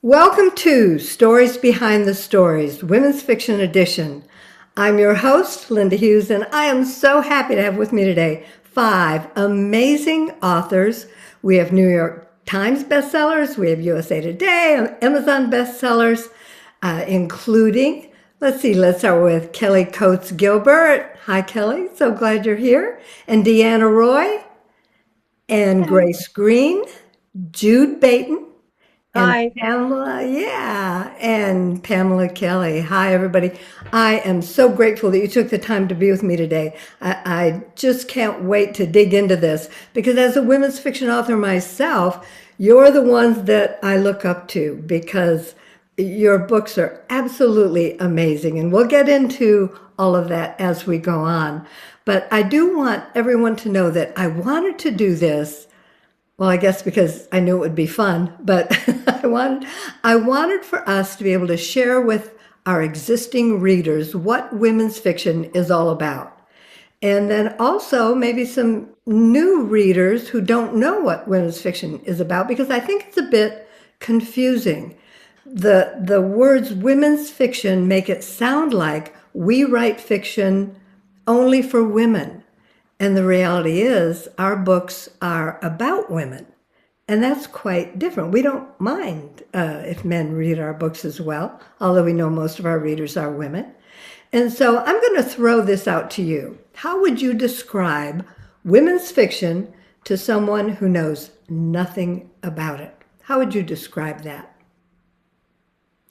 Welcome to Stories Behind the Stories, Women's Fiction Edition. I'm your host, Linda Hughes, and I am so happy to have with me today 5 amazing authors. We have New York Times bestsellers, we have USA Today, Amazon bestsellers, including, let's start with Kelly Coates Gilbert. Hi, Kelly. So glad you're here. And Deanna Roy, and Grace Green, Jude Baton, and Hi. Pamela Kelly. Hi, everybody. I am so grateful that you took the time to be with me today. I just can't wait to dig into this because as a women's fiction author myself, you're the ones that I look up to because your books are absolutely amazing. And we'll get into all of that as we go on. But I do want everyone to know that I wanted to do this, well, I guess because I knew it would be fun, but I wanted for us to be able to share with our existing readers what women's fiction is all about. And then also maybe some new readers who don't know what women's fiction is about, because I think it's a bit confusing. The words women's fiction make it sound like we write fiction only for women. And the reality is, our books are about women. And that's quite different. We don't mind if men read our books as well, although we know most of our readers are women. And so I'm going to throw this out to you. How would you describe women's fiction to someone who knows nothing about it? How would you describe that?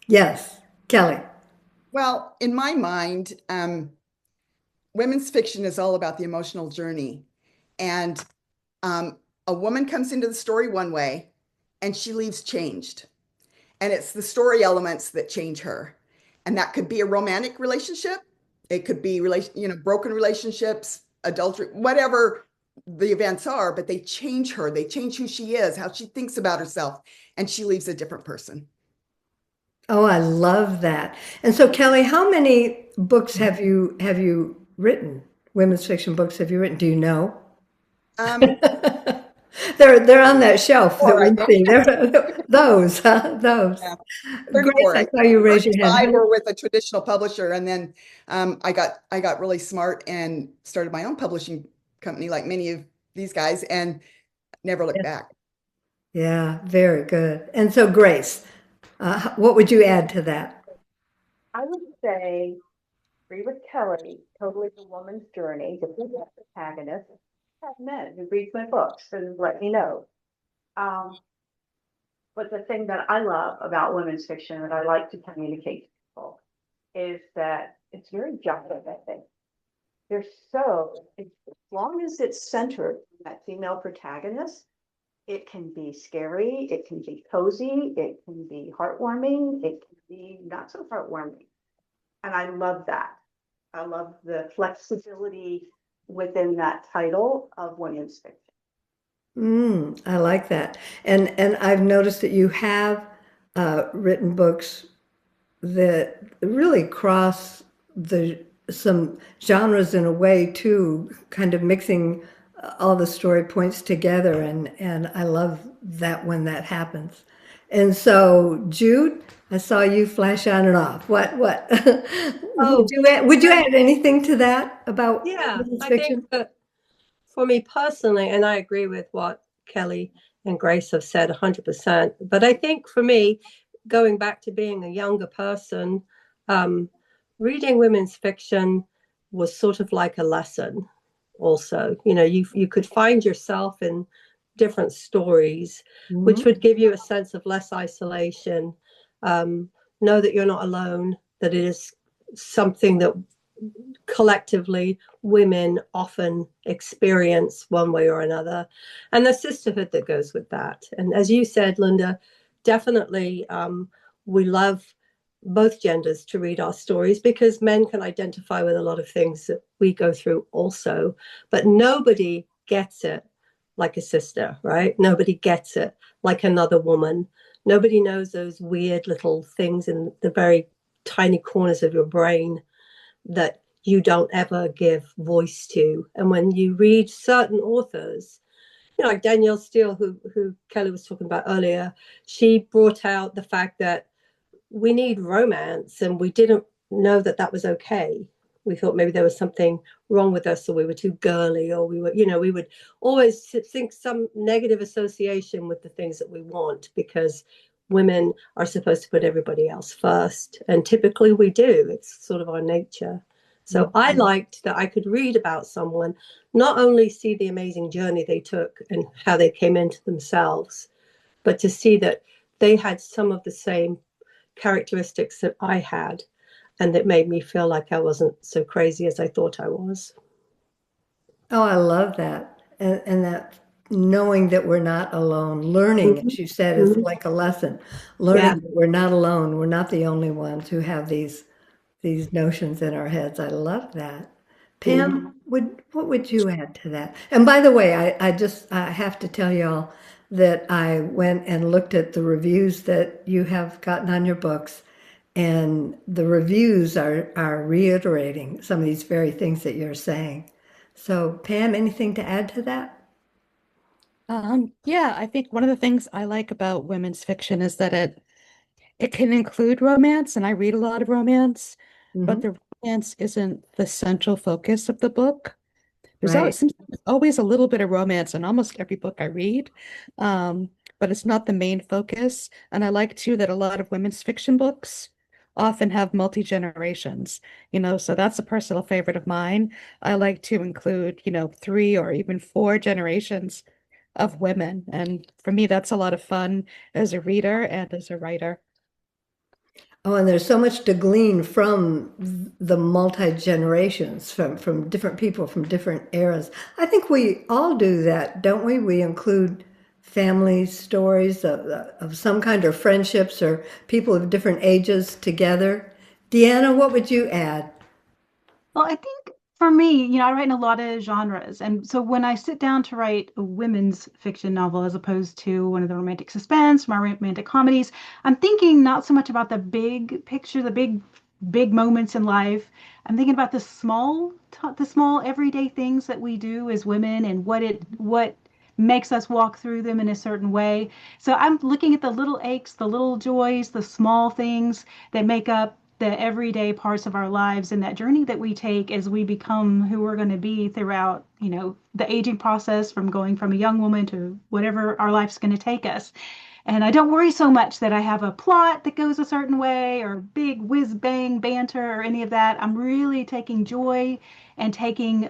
Yes, Kelly. Well, in my mind, women's fiction is all about the emotional journey. And a woman comes into the story one way and she leaves changed. And it's the story elements that change her. And that could be a romantic relationship. It could be broken relationships, adultery, whatever the events are, but they change her. They change who she is, how she thinks about herself, and she leaves a different person. Oh, I love that. And so, Kelly, how many books have you written? Women's fiction books have you written? Do you know? Um, They're on that shelf that Four, I we think. see. Those, huh? Those. Yeah, Grace, 34. I I saw you raise First your hand. five were with a traditional publisher, and then I got really smart and started my own publishing company, like many of these guys, and never looked back. Yeah, very good. And so, Grace, what would you add to that? I would say, agree with Kelly, totally the woman's journey. The big protagonist have men who read my books and let me know. Um, but the thing that I love about women's fiction that I like to communicate to people is that it's very objective, I think. As long as it's centered on that female protagonist, it can be scary, it can be cozy, it can be heartwarming, it can be not so heartwarming. And I love that. I love the flexibility within that title of women's fiction. I like that. And I've noticed that you have written books that really cross the some genres in a way too, kind of mixing all the story points together, and I love that when that happens. And so, Jude, I saw you flash on and off. What Oh, would you add anything to that about yeah. women's I think fiction? that for me personally, and I agree with what Kelly and Grace have said 100%, but I think for me, going back to being a younger person, um, reading women's fiction was sort of like a lesson also. You know, you could find yourself in different stories, which Mhm. would give you a sense of less isolation, um, know that you're not alone, that it is something that collectively women often experience one way or another, and the sisterhood that goes with that. And as you said, Linda, definitely we love both genders to read our stories because men can identify with a lot of things that we go through also, but nobody gets it like a sister, right? Nobody gets it like another woman. Nobody knows those weird little things in the very tiny corners of your brain that you don't ever give voice to. And when you read certain authors, like Danielle Steele, who Kelly was talking about earlier, she brought out the fact that we need romance, and we didn't know that that was okay. We thought maybe there was something wrong with us, or we were too girly, or we were, we would always think some negative association with the things that we want, because women are supposed to put everybody else first. And typically we do. It's sort of our nature. So I liked that I could read about someone, not only see the amazing journey they took and how they came into themselves, but to see that they had some of the same characteristics that I had, and that made me feel like I wasn't so crazy as I thought I was. Oh, I love that. And that knowing that we're not alone, learning, as you said, is Mhm. like a lesson. Yeah. Learning that we're not alone. We're not the only ones who have these notions in our heads. I love that. Mhm. Pam, what would you add to that? And by the way, I have to tell y'all that I went and looked at the reviews that you have gotten on your books, and the reviews are reiterating some of these very things that you're saying. So, Pam, anything to add to that? Yeah, I think one of the things I like about women's fiction is that it can include romance, and I read a lot of romance, but Hmm. the romance isn't the central focus of the book. There's always Right. seems always a little bit of romance in almost every book I read, um, but it's not the main focus. And I like too that a lot of women's fiction books often have multi-generations, so that's a personal favorite of mine. I like to include, three or even four generations of women. And for me, that's a lot of fun as a reader and as a writer. Oh, and there's so much to glean from the multi-generations, from different people from different eras. I think we all do that, don't we? We include family stories of some kind, or friendships, or people of different ages together. Deanna, what would you add? Well, I think for me, I write in a lot of genres. And so when I sit down to write a women's fiction novel as opposed to one of the romantic suspense, my romantic comedies, I'm thinking not so much about the big picture, the big moments in life. I'm thinking about the small everyday things that we do as women, and what makes us walk through them in a certain way. So I'm looking at the little aches, the little joys, the small things that make up the everyday parts of our lives, and that journey that we take as we become who we're going to be throughout, the aging process, from going from a young woman to whatever our life's going to take us. And I don't worry so much that I have a plot that goes a certain way, or big whiz bang banter, or any of that. I'm really taking joy and taking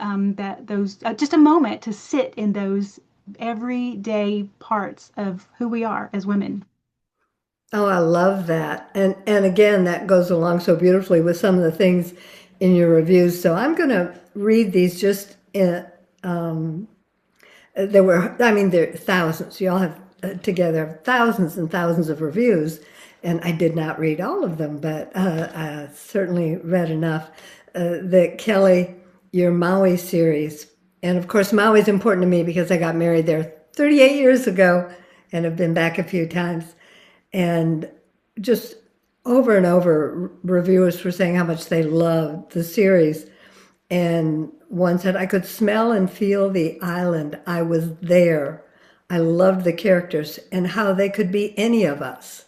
those just a moment to sit in those everyday parts of who we are as women. Oh, I love that. And again, that goes along so beautifully with some of the things in your reviews. So I'm going to read these just in, I mean, there are thousands. You all have together thousands and thousands of reviews, and I did not read all of them, but I certainly read enough. That Kelly, your Maui series, and of course, Maui is important to me because I got married there 38 years ago and have been back a few times. And just over and over, reviewers were saying how much they loved the series. And one said, I could smell and feel the island. I was there. I loved the characters and how they could be any of us.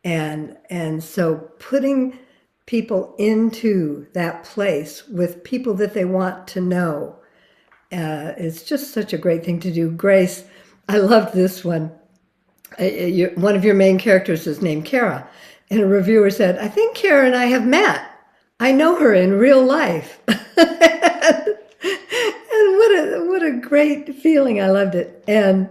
And so putting people into that place with people that they want to know is just such a great thing to do. Grace, I loved this one. One of your main characters is named Kara, and a reviewer said, I think Kara and I have met. I know her in real life. And what a great feeling. I loved it. And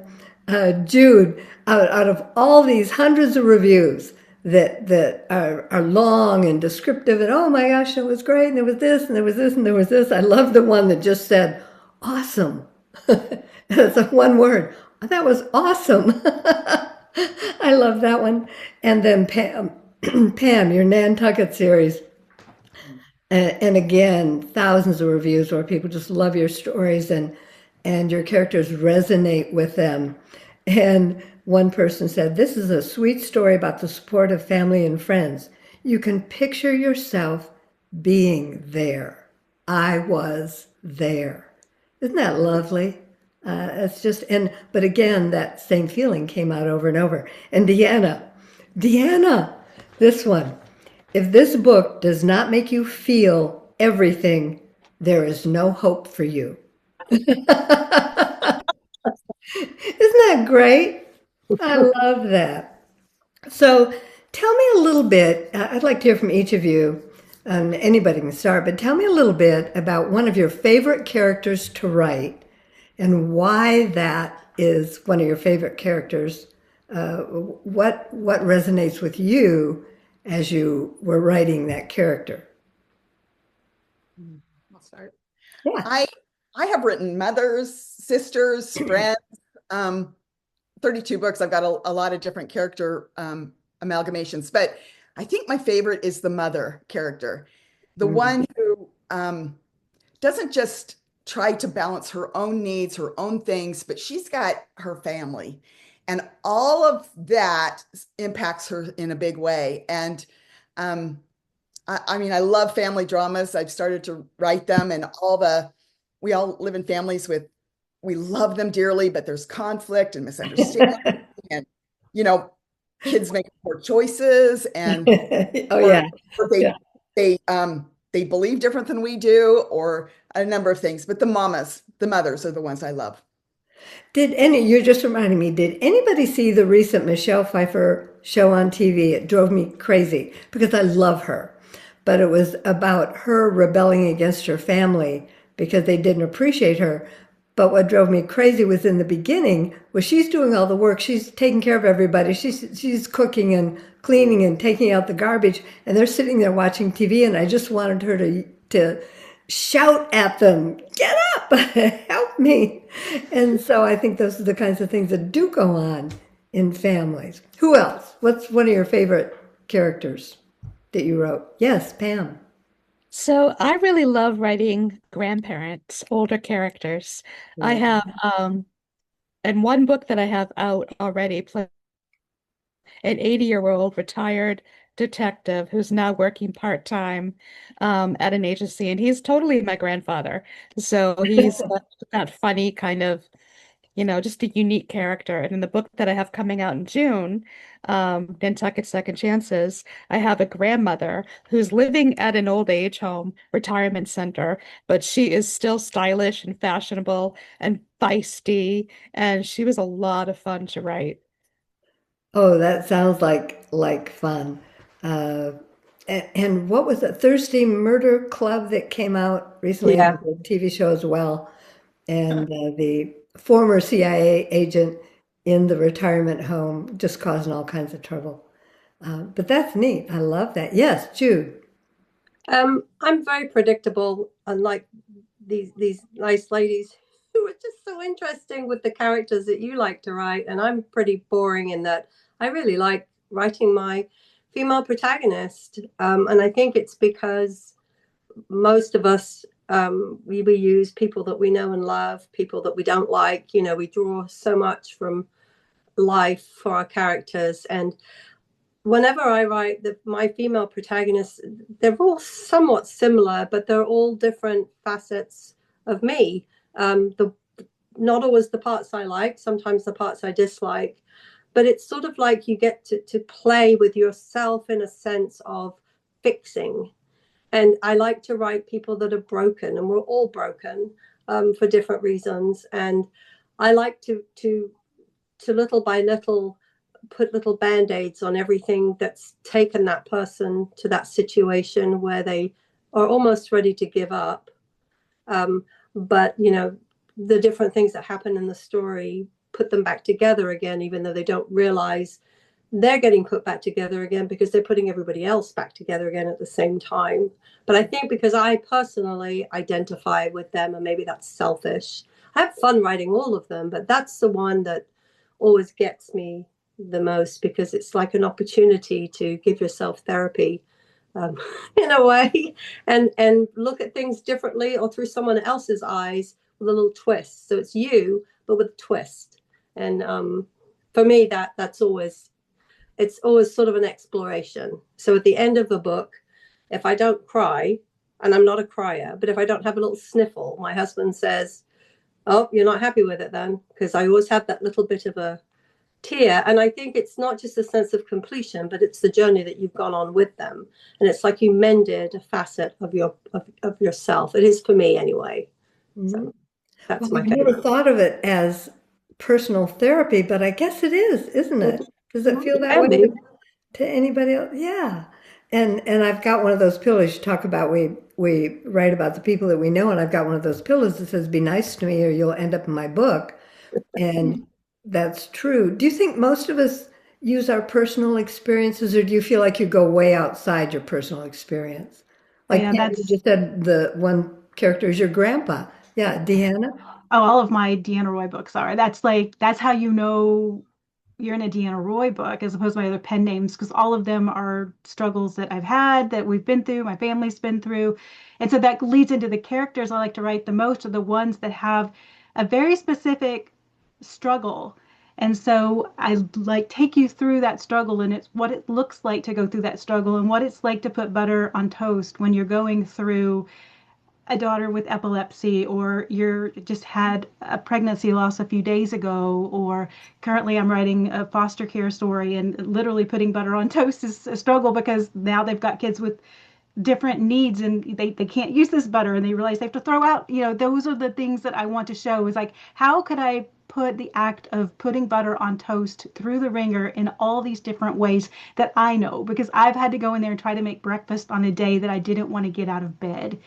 Jude, out of all these hundreds of reviews that are long and descriptive, and oh my gosh, it was great, and there was this, and there was this, and there was this, I love the one that just said, awesome. It's a one word. That was awesome. I love that one. And then Pam, Pam, your Nantucket series. And again, thousands of reviews where people just love your stories, and your characters resonate with them. And one person said, this is a sweet story about the support of family and friends. You can picture yourself being there. I was there. Isn't that lovely? It's just, but again, that same feeling came out over and over. And Deanna, this one. If this book does not make you feel everything, there is no hope for you. Isn't that great? I love that. So tell me a little bit. I'd like to hear from each of you. Anybody can start, but tell me a little bit about one of your favorite characters to write and why that is one of your favorite characters. What resonates with you as you were writing that character? I'll start. Yeah. I have written mothers, sisters, friends, 32 books. I've got a lot of different character amalgamations, but I think my favorite is the mother character, the one who doesn't just try to balance her own needs, her own things, but she's got her family. And all of that impacts her in a big way. And I mean, I love family dramas. I've started to write them, and we all live in families we love them dearly, but there's conflict and misunderstanding and, kids make poor choices and Oh yeah. or they believe different than we do, or a number of things. But the mothers are the ones I love. You're just reminding me, did anybody see the recent Michelle Pfeiffer show on TV? It drove me crazy because I love her. But it was about her rebelling against her family because they didn't appreciate her. But what drove me crazy was in the beginning was she's doing all the work. She's taking care of everybody. She's cooking and cleaning and taking out the garbage. And they're sitting there watching TV. And I just wanted her to shout at them, get up, help me. And so I think those are the kinds of things that do go on in families. Who else? What's one of your favorite characters that you wrote? Yes, Pam. So I really love writing grandparents, older characters. I have in one book that I have out already, an 80-year-old retired detective who's now working part-time at an agency, and he's totally my grandfather. So he's that funny kind of, just a unique character. And in the book that I have coming out in June, Nantucket Second Chances, I have a grandmother who's living at an old age home retirement center, but she is still stylish and fashionable and feisty, and she was a lot of fun to write. Oh, that sounds like fun. Uh, and what was it? Thursday Murder Club that came out recently Yeah. on the TV show as well. And the former CIA agent in the retirement home just causing all kinds of trouble. But that's neat. I love that. Yes, Jude. I'm very predictable, unlike these nice ladies who are just so interesting with the characters that you like to write. And I'm pretty boring in that I really like writing my female protagonist. And I think it's because most of us we use people that we know and love, people that we don't like. We draw so much from life for our characters. And whenever I write my female protagonists, they're all somewhat similar, but they're all different facets of me. Not always the parts I like, sometimes the parts I dislike, but it's sort of like you get to play with yourself in a sense of fixing. And I like to write people that are broken, and we're all broken for different reasons. And I like to little by little put little band-aids on everything that's taken that person to that situation where they are almost ready to give up. But the different things that happen in the story put them back together again, even though they don't realize they're getting put back together again because they're putting everybody else back together again at the same time. But I think because I personally identify with them, and maybe that's selfish, I have fun writing all of them, but that's the one that always gets me the most because it's like an opportunity to give yourself therapy in a way, and look at things differently or through someone else's eyes with a little twist. So it's you, but with a twist. And for me, it's always sort of an exploration. So at the end of the book, if I don't cry, and I'm not a crier, but if I don't have a little sniffle, my husband says, Oh, you're not happy with it then? Because I always have that little bit of a tear. And I think it's not just a sense of completion, but it's the journey that you've gone on with them. And it's like you mended a facet of of yourself. It is for me anyway. Mhm. So that's Well, my I've never favorite. thought of it as personal therapy, but I guess it is, isn't it? Does it feel It that can way be. to anybody else? Yeah. And I've got one of those pillows you talk about. We write about the people that we know, and I've got one of those pillows that says, "Be nice to me, or you'll end up in my book." And that's true. Do you think most of us use our personal experiences, or do you feel like you go way outside your personal experience? Like Yeah, yeah, you that's just said the one character is your grandpa. Yeah, Deanna. oh, all of my Deanna Roy books are. That's like that's how you know you're in a Deanna Roy book as opposed to my other pen names because all of them are struggles that I've had that we've been through, my family's been through. And so that leads into the characters I like to write the most are the ones that have a very specific struggle. And so I like take you through that struggle and it's what it looks like to go through that struggle and what it's like to put butter on toast when you're going through a daughter with epilepsy or you're just had a pregnancy loss a few days ago or currently I'm writing a foster care story and literally putting butter on toast is a struggle because now they've got kids with different needs and they can't use this butter and they realize they have to throw out, those are the things that I want to show is like how could I put the act of putting butter on toast through the ringer in all these different ways that I know because I've had to go in there and try to make breakfast on a day that I didn't want to get out of bed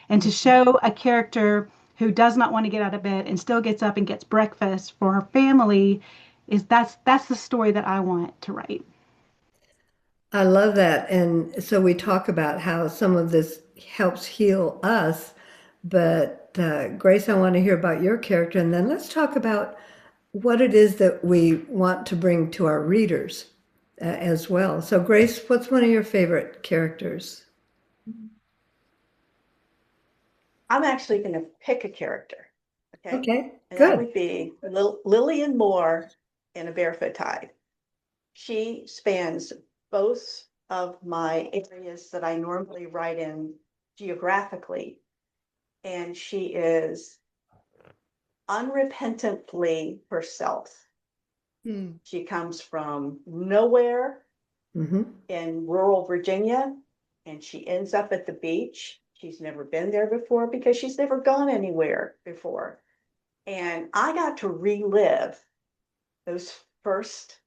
and to show a character who does not want to get out of bed and still gets up and gets breakfast for her family is that's the story that I want to write. I love that. And so we talk about how some of this helps heal us. But Grace, I want to hear about your character. And then let's talk about what it is that we want to bring to our readers as well. So, Grace, what's one of your favorite characters? I'm actually going to pick a character. Okay. Okay, And that good. would be Lillian Moore in A Barefoot Tide. She spans both of my areas that I normally write in geographically. And she is unrepentantly herself. Hmm. She comes from nowhere Hmm. in rural Virginia, and she ends up at the beach. She's never been there before because she's never gone anywhere before. And I got to relive those first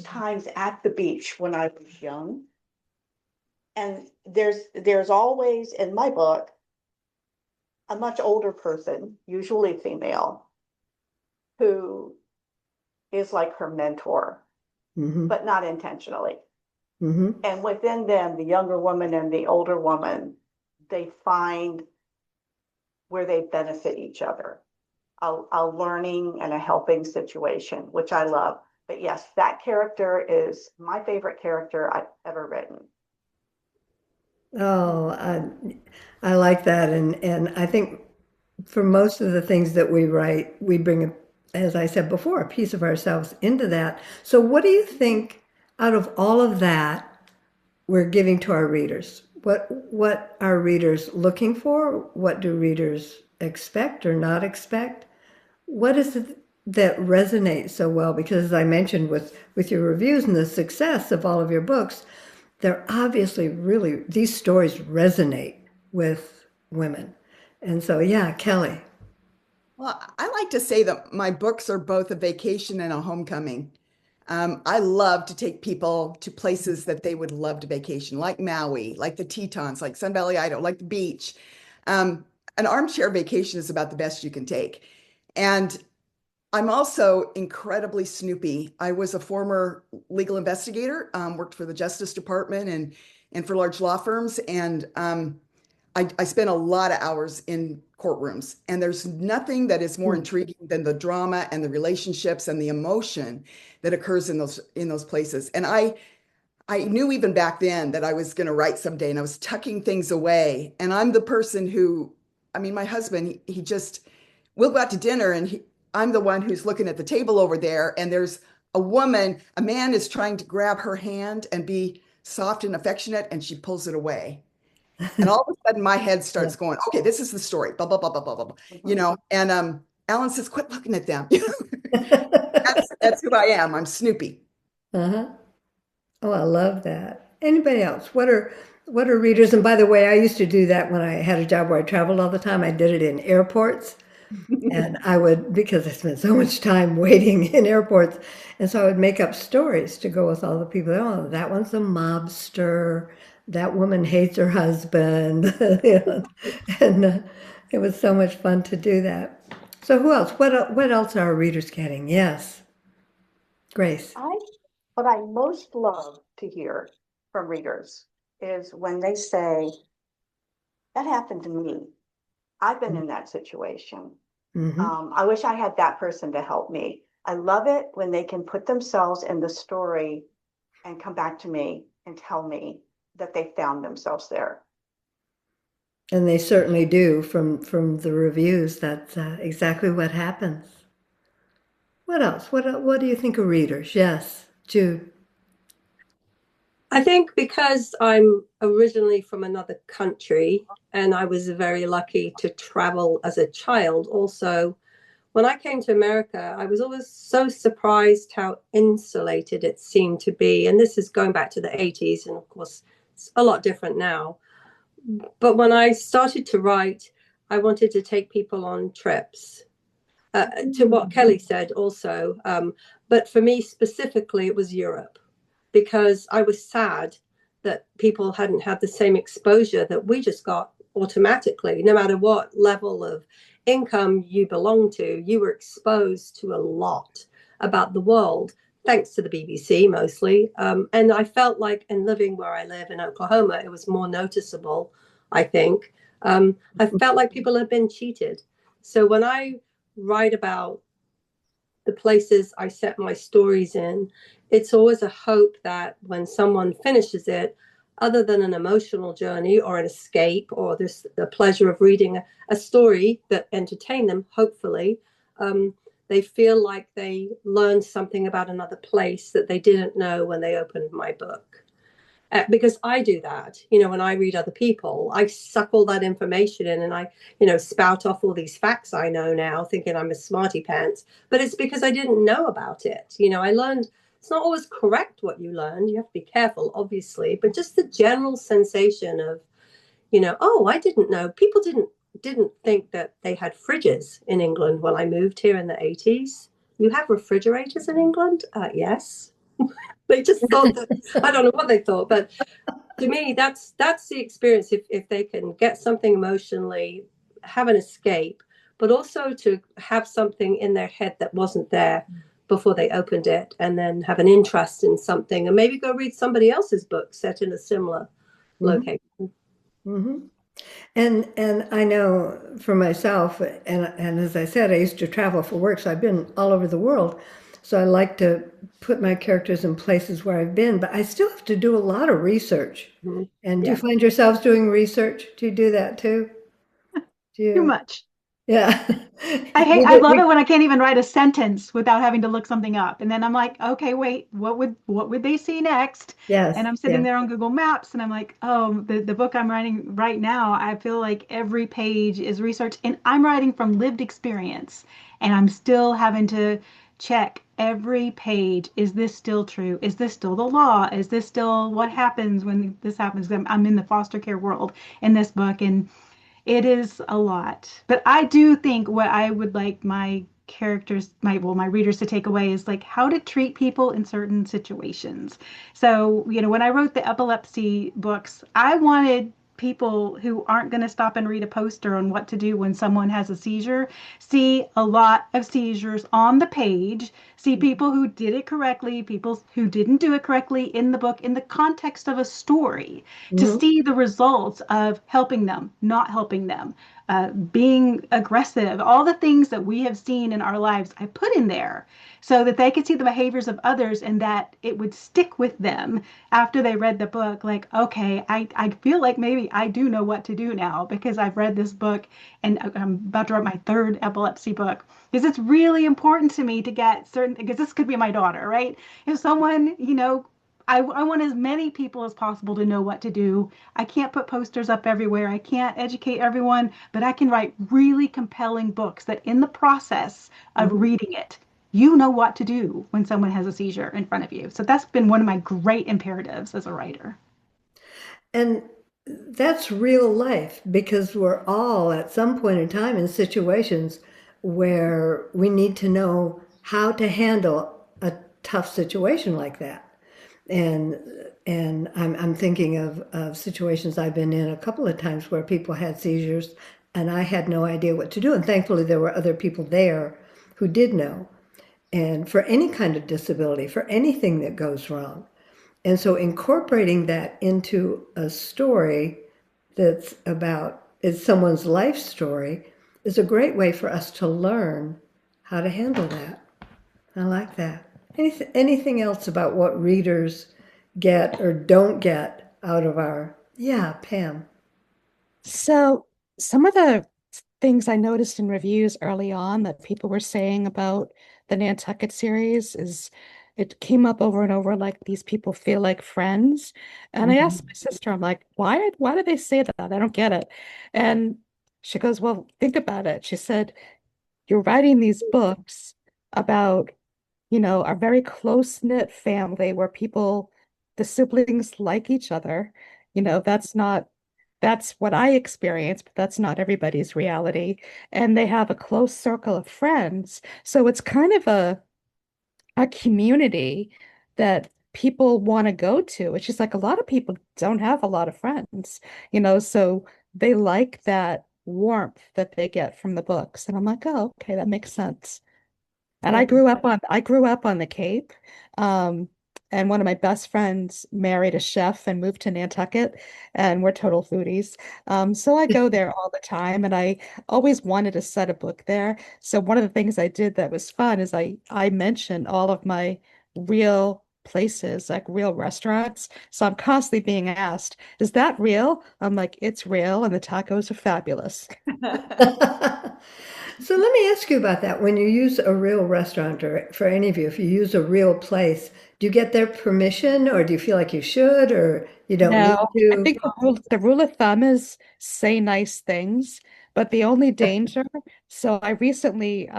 times at the beach when I was young. And there's always in my book a much older person, usually female, who is like her mentor, Hmm. but not intentionally. Hmm. And within them, the younger woman and the older woman, they find where they benefit each other, a learning and a helping situation, which I love. But yes, that character is my favorite character I've ever written. Oh, I like that. And I think for most of the things that we write, we bring, as I said before, a piece of ourselves into that. So, what do you think out of all of that we're giving to our readers? What are readers looking for? What do readers expect or not expect? What is it that resonates so well? Because as I mentioned with your reviews and the success of all of your books, they're obviously really these stories resonate with women. And so yeah, Kelly. Well, I like to say that my books are both a vacation and a homecoming. I love to take people to places that they would love to vacation, like Maui, like the Tetons, like Sun Valley, Idaho, like the beach. Um, an armchair vacation is about the best you can take. And I'm also incredibly snoopy. I was a former legal investigator, worked for the Justice Department and for large law firms. And I spent a lot of hours in courtrooms, and there's nothing that is more intriguing than the drama and the relationships and the emotion that occurs in those places. And I knew even back then that I was going to write someday, and I was tucking things away. And I'm the person who, I mean, my husband, he just, we'll go out to dinner, and I'm the one who's looking at the table over there, and there's a man is trying to grab her hand and be soft and affectionate, and she pulls it away. And all of a sudden my head Yeah. starts going, okay, this is the story, blah, blah, blah, blah, blah, blah, blah. And Alan says, quit looking at them. That's who I am. I'm Snoopy. Uh-huh. Oh, I love that. Anybody else? What are readers? And by the way, I used to do that when I had a job where I traveled all the time. I did it in airports. And I would, because I spent so much time waiting in airports, and so I would make up stories to go with all the people. Oh, that one's a mobster. That woman hates her husband. You know, and it was so much fun to do that. So who else? What else are our readers getting? Yes, Grace. What I most love to hear from readers is when they say, that happened to me. I've been in that situation. Hmm. I wish I had that person to help me. I love it when they can put themselves in the story and come back to me and tell me that they found themselves there. And they certainly do from the reviews. That's exactly what happens. What else? What do you think of readers? Yes, Jude. I think because I'm originally from another country and I was very lucky to travel as a child, also, when I came to America, I was always so surprised how insulated it seemed to be. And this is going back to the 80s, and of course, it's a lot different now. But when I started to write, I wanted to take people on trips. To what Kelly said also. But for me specifically, it was Europe because I was sad that people hadn't had the same exposure that we just got automatically. No matter what level of income you belong to, you were exposed to a lot about the world, thanks to the BBC mostly. And I felt like in living where I live in Oklahoma, it was more noticeable, I think. I felt like people had been cheated. So when I write about the places I set my stories in, it's always a hope that when someone finishes it, other than an emotional journey or an escape or this the pleasure of reading a story that entertained them, hopefully, they feel like they learned something about another place that they didn't know when they opened my book. Because I do that, when I read other people, I suck all that information in and I, spout off all these facts I know now, thinking I'm a smarty pants. But it's because I didn't know about it. I learned it's not always correct what you learned. You have to be careful, obviously, but just the general sensation of, oh, I didn't know. People didn't think that they had fridges in England when I moved here in the 80s. You have refrigerators in England? Yes. They just thought that I don't know what they thought, but to me, that's the experience. If they can get something emotionally, have an escape, but also to have something in their head that wasn't there before they opened it, and then have an interest in something, and maybe go read somebody else's book set in a similar location. Mm-hmm. And I know for myself, and as I said, I used to travel for work, so I've been all over the world. So I like to put my characters in places where I've been, but I still have to do a lot of research. Mhm. And do you Yeah. find yourselves doing research? Do you do that too? Do Too you? much. Yeah. I love it when I can't even write a sentence without having to look something up. And then I'm like, okay, wait, what would they see next? Yes. And I'm sitting Yeah. there on Google Maps and I'm like, oh, the book I'm writing right now, I feel like every page is research and I'm writing from lived experience and I'm still having to check every page. Is this still true? Is this still the law? Is this still what happens when this happens? I'm in the foster care world in this book and it is a lot. But I do think what I would like my characters, my readers to take away is like how to treat people in certain situations. So, when I wrote the epilepsy books, I wanted people who aren't going to stop and read a poster on what to do when someone has a seizure see a lot of seizures on the page, see people who did it correctly, people who didn't do it correctly in the book in the context of a story, to Mhm. see the results of helping them, not helping them, being aggressive, all the things that we have seen in our lives, I put in there so that they could see the behaviors of others and that it would stick with them after they read the book. Like, okay, I feel like maybe I do know what to do now because I've read this book and I'm about to write my third epilepsy book. Because it's really important to me to get certain, because this could be my daughter, right? If someone, I want as many people as possible to know what to do. I can't put posters up everywhere. I can't educate everyone, but I can write really compelling books that in the process of Mhm. reading it, you know what to do when someone has a seizure in front of you. So that's been one of my great imperatives as a writer. And that's real life because we're all at some point in time in situations where we need to know how to handle a tough situation like that. And I'm thinking of situations I've been in a couple of times where people had seizures and I had no idea what to do. And thankfully there were other people there who did know. And for any kind of disability, for anything that goes wrong. And so incorporating that into a story that's about is someone's life story is a great way for us to learn how to handle that. I like that. Anything else about what readers get or don't get out of our, yeah, Pam. So some of the things I noticed in reviews early on that people were saying about the Nantucket series is it came up over and over like these people feel like friends. And I asked my sister, I'm like, why do they say that? I don't get it. And she goes, well, think about it. She said, you're writing these books about, a very close-knit family where the siblings like each other. That's what I experience, but that's not everybody's reality. And they have a close circle of friends. So it's kind of a community that people want to go to. It's just like a lot of people don't have a lot of friends, so they like that warmth that they get from the books. And I'm like, oh, okay, that makes sense. And Yeah. I grew up on the Cape. Um, and one of my best friends married a chef and moved to Nantucket, and we're total foodies. So I go there all the time, and I always wanted to set a book there. So one of the things I did that was fun is I mentioned all of my real places, like real restaurants. So I'm constantly being asked, "Is that real?" I'm like, "It's real, and the tacos are fabulous." So let me ask you about that. When you use a real restaurant, or for any of you, if you use a real place, do you get their permission, or do you feel like you should, or you don't need No, I to? think the rule of thumb is say nice things, but the only danger. So I recently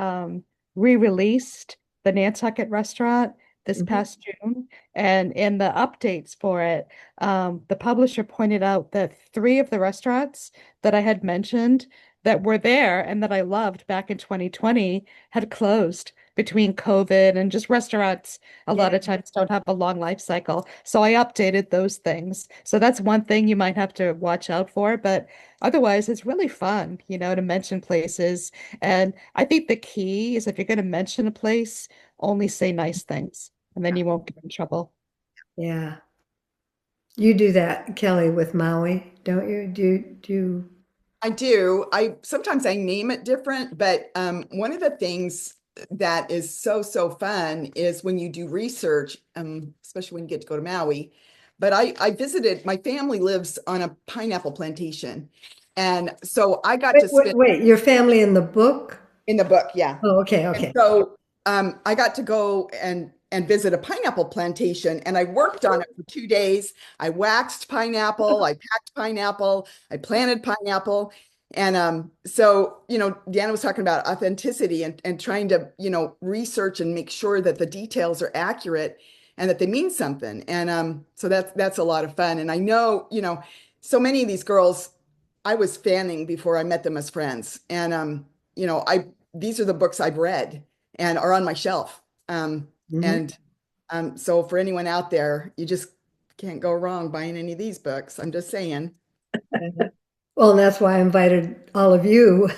re-released the Nantucket restaurant this Mhm. past June, and in the updates for it, the publisher pointed out that three of the restaurants that I had mentioned that were there and that I loved back in 2020 had closed between COVID and just restaurants a lot Yeah. of times don't have a long life cycle. So I updated those things. So that's one thing you might have to watch out for. But otherwise, it's really fun, to mention places. And I think the key is if you're going to mention a place, only say nice things, and then you won't get in trouble. Yeah. You do that, Kelly, with Maui, don't you? Do you? I do. Sometimes I name it different, but one of the things that is so fun is when you do research, especially when you get to go to Maui. But I visited, my family lives on a pineapple plantation. And so I got Wait, to wait, spend wait, your family in the book? in the book, yeah. Oh, okay, And okay. so I got to go and visit a pineapple plantation, and I worked on it for 2 days. I waxed pineapple, I packed pineapple, I planted pineapple. And so, Deanna was talking about authenticity and trying to, research and make sure that the details are accurate and that they mean something. And so that's a lot of fun. And I know, so many of these girls I was fanning before I met them as friends. And I these are the books I've read and are on my shelf. Mhm. And so for anyone out there, you just can't go wrong buying any of these books. I'm just saying. Well, and that's why I invited all of you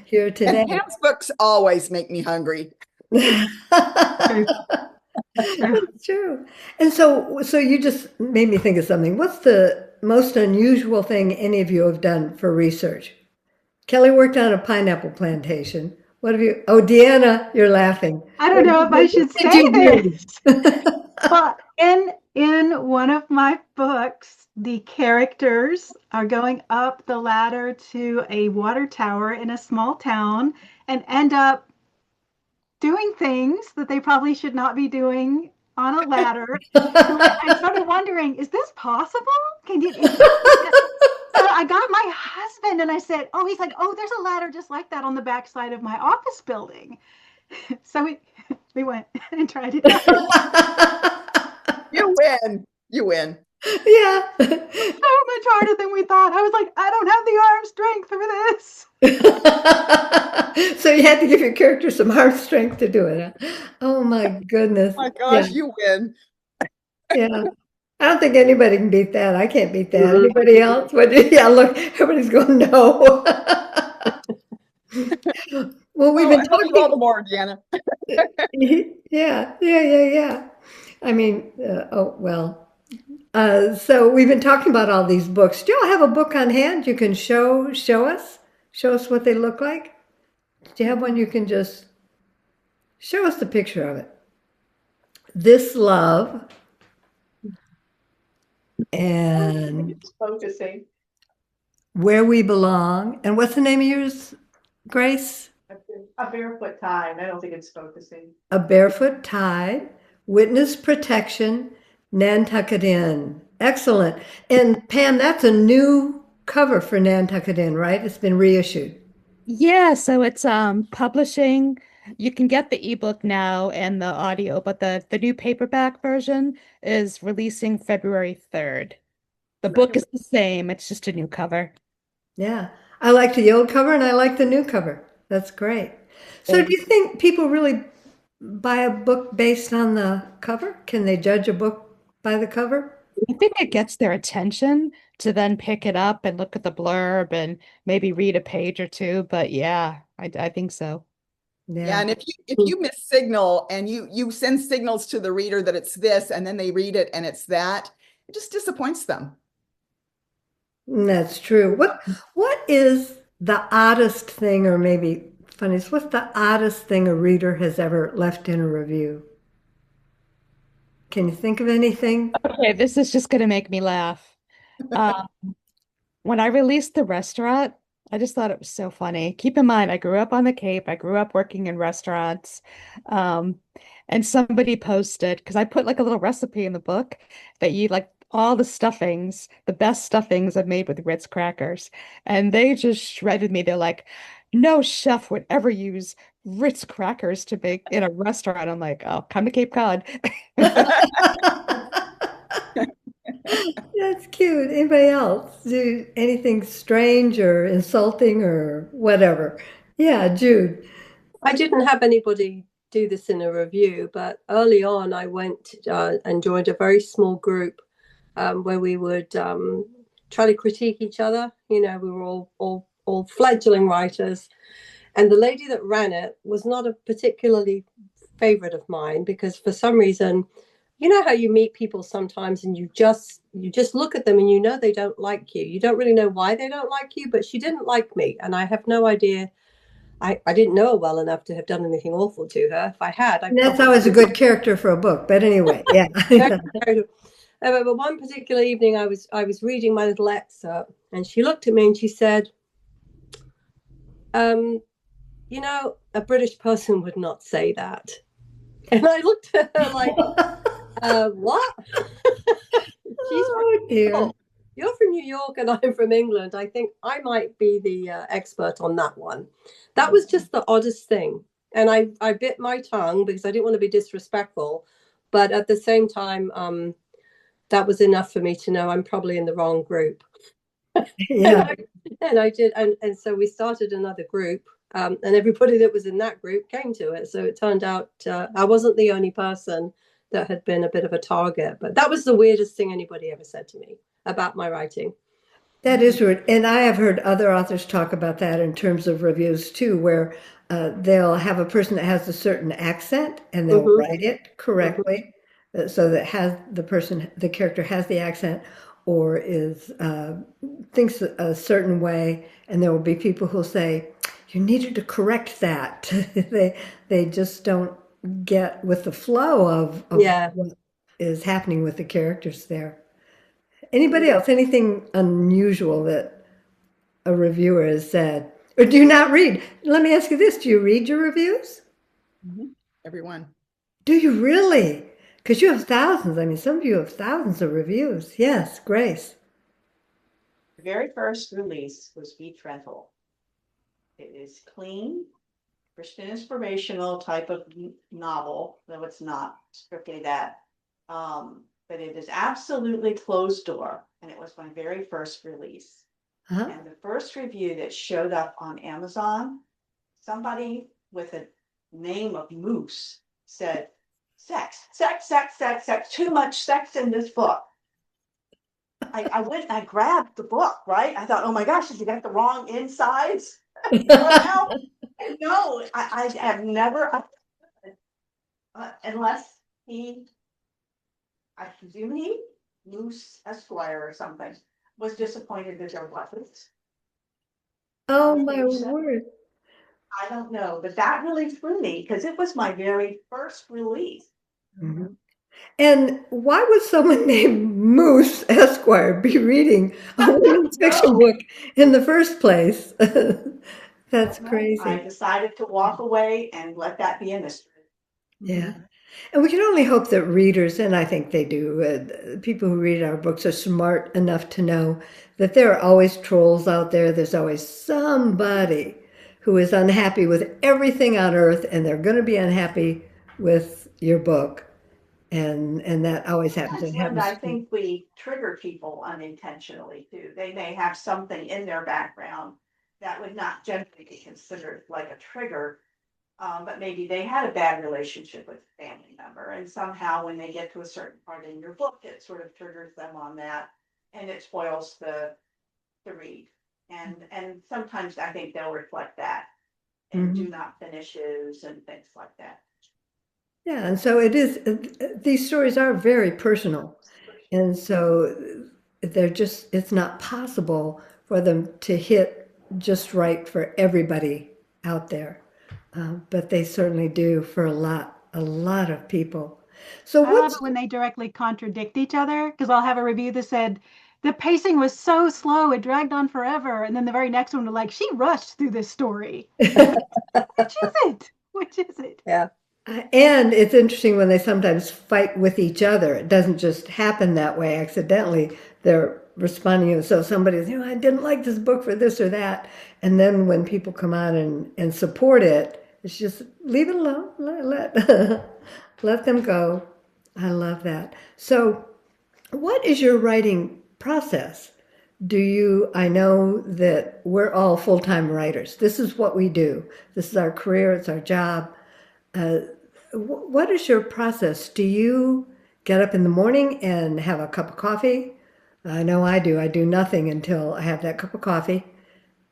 here And today. Pam's books always make me hungry. True. That's true. It's true. And so you just made me think of something. What's the most unusual thing any of you have done for research? Kelly worked on a pineapple plantation. What have you? Oh, Deanna, you're laughing. I don't know if I should What did say you this. do? Well, in one of my books, the characters are going up the ladder to a water tower in a small town and end up doing things that they probably should not be doing on a ladder. I started wondering, is this possible? So I got my husband and I said, oh, he's like, oh, there's a ladder just like that on the backside of my office building. So we went and tried it out. You win. You win. Yeah. So much harder than we thought. I was like, I don't have the arm strength for this. So you had to give your character some arm strength to do it. Huh? Oh my goodness. Oh my gosh, you win. Yeah. I don't think anybody can beat that. I can't beat that. Mhm. Anybody else? What? Yeah, look, everybody's going no. Well, we've Oh, been I love you all the more, Deanna. yeah. I mean, oh well. So we've been talking about all these books. Do y'all have a book on hand you can show us? Show us what they look like? Do you have one you can just show us the picture of it? This Love and It's focusing. Where We Belong. And what's the name of yours, Grace? A barefoot time. I don't think it's focusing. A Barefoot Tide, Witness Protection, Nantucket Inn. Excellent. And Pam, that's a new cover for Nantucket Inn, right? It's been reissued. Yeah, so it's publishing. You can get the ebook now and the audio, but the new paperback version is releasing February 3rd. The book is the same, it's just a new cover. Yeah. I like the old cover and I like the new cover. That's great. So do you think people really buy a book based on the cover? Can they judge a book by the cover? I think it gets their attention to then pick it up and look at the blurb and maybe read a page or two. But yeah, I think so. Yeah, and if you miss signal and you send signals to the reader that it's this and then they read it and it's that, it just disappoints them. That's true. What is the oddest thing, or maybe funniest, what's the oddest thing a reader has ever left in a review? Can you think of anything? Okay, this is just gonna make me laugh. Um, when I released the restaurant, I just thought it was so funny. Keep in mind, I grew up on the Cape. I grew up working in restaurants. Um, and somebody posted, because I put like a little recipe in the book that you like all the stuffings, the best stuffings I've made with Ritz crackers. And they just shredded me. They're like, no chef would ever use Ritz crackers to make in a restaurant. I'm like, oh, come to Cape Cod. That's cute. Anybody else do anything strange or insulting or whatever? Yeah, Jude. I didn't have anybody do this in a review, but early on I went and joined a very small group where we would try to critique each other. You know, we were all fledgling writers, and the lady that ran it was not a particularly favorite of mine because for some reason, you know how you meet people sometimes and you just look at them and you know they don't like you. You don't really know why they don't like you, but she didn't like me, and I have no idea. I didn't know her well enough to have done anything awful to her. If I had, I That's always a good character for a book. But anyway, yeah. But one particular evening, I was reading my little excerpt, and she looked at me and she said, "You know, a British person would not say that." And I looked at her like, "What?" She's Oh dear. "Oh, you're from New York and I'm from England. I think I might be the expert on that one." That was just the oddest thing, and I bit my tongue because I didn't want to be disrespectful, but at the same time, that was enough for me to know I'm probably in the wrong group. Yeah. And I did, and so we started another group, and everybody that was in that group came to it. So it turned out I wasn't the only person that had been a bit of a target, but that was the weirdest thing anybody ever said to me about my writing. That is weird. And I have heard other authors talk about that in terms of reviews too, where they'll have a person that has a certain accent and they'll Mhm. write it correctly so that has the character has the accent or is thinks a certain way. And there will be people who'll say, you needed to correct that. They just don't get with the flow of Yeah. what is happening with the characters there. Anybody else? Anything unusual that a reviewer has said? Or do you not read? Let me ask you this. Do you read your reviews? Everyone. Do you really? Because you have thousands. I mean, some of you have thousands of reviews. Yes, Grace. The very first release was Beach Rental. It is clean, Christian inspirational type of novel, though it's not strictly that. But it is absolutely closed door, and it was my very first release. Uh-huh. And the first review that showed up on Amazon, somebody with a name of Moose said, sex, sex, sex, sex, sex, too much sex in this book. I went and I grabbed the book, right? I thought, oh my gosh, did you get the wrong insides? No, no, I have never, unless he, I presume he, Moose Esquire or something, was disappointed that there wasn't. Oh my word. I don't know, but that really threw me because it was my very first release. Mhm. And why would someone named Moose Esquire be reading a women's fiction No. book in the first place? That's I crazy. decided to walk away and let that be a mystery. Yeah. And we can only hope that readers, and I think they do, people who read our books are smart enough to know that there are always trolls out there. There's always somebody who is unhappy with everything on earth, and they're going to be unhappy with your book. And that always happens. Yes, It Linda, happens. I think we trigger people unintentionally too. They may have something in their background that would not generally be considered like a trigger. But maybe they had a bad relationship with a family member, and somehow when they get to a certain part in your book, it sort of triggers them on that, and it spoils the read. And sometimes I think they'll reflect that and do not finishes and things like that. Yeah, and so it is, these stories are very personal. And so it's not possible for them to hit just right for everybody out there. But they certainly do for a lot of people. So I love what's, it when they directly contradict each other because I'll have a review that said the pacing was so slow, it dragged on forever. And then the very next one, like, she rushed through this story. Which is it? Which is it? Yeah. and it's interesting when they sometimes fight with each other. It doesn't just happen that way accidentally. They're responding. So somebody's, I didn't like this book for this or that. And then when people come on and support it, it's just leave it alone. Let them go. I love that. So what is your writing process? I know that we're all full-time writers. This is what we do. This is our career, it's our job. What is your process? Do you get up in the morning and have a cup of coffee? I know I do. I do nothing until I have that cup of coffee,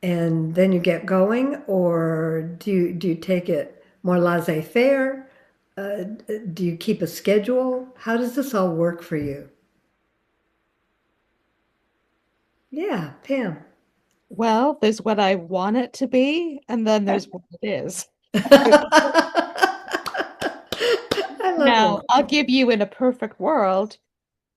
and then you get going, or do you take it more laissez-faire? Do you keep a schedule? How does this all work for you? Yeah, Pam. Well, there's what I want it to be, and then there's what it is. I love Now, it. I'll give you in a perfect world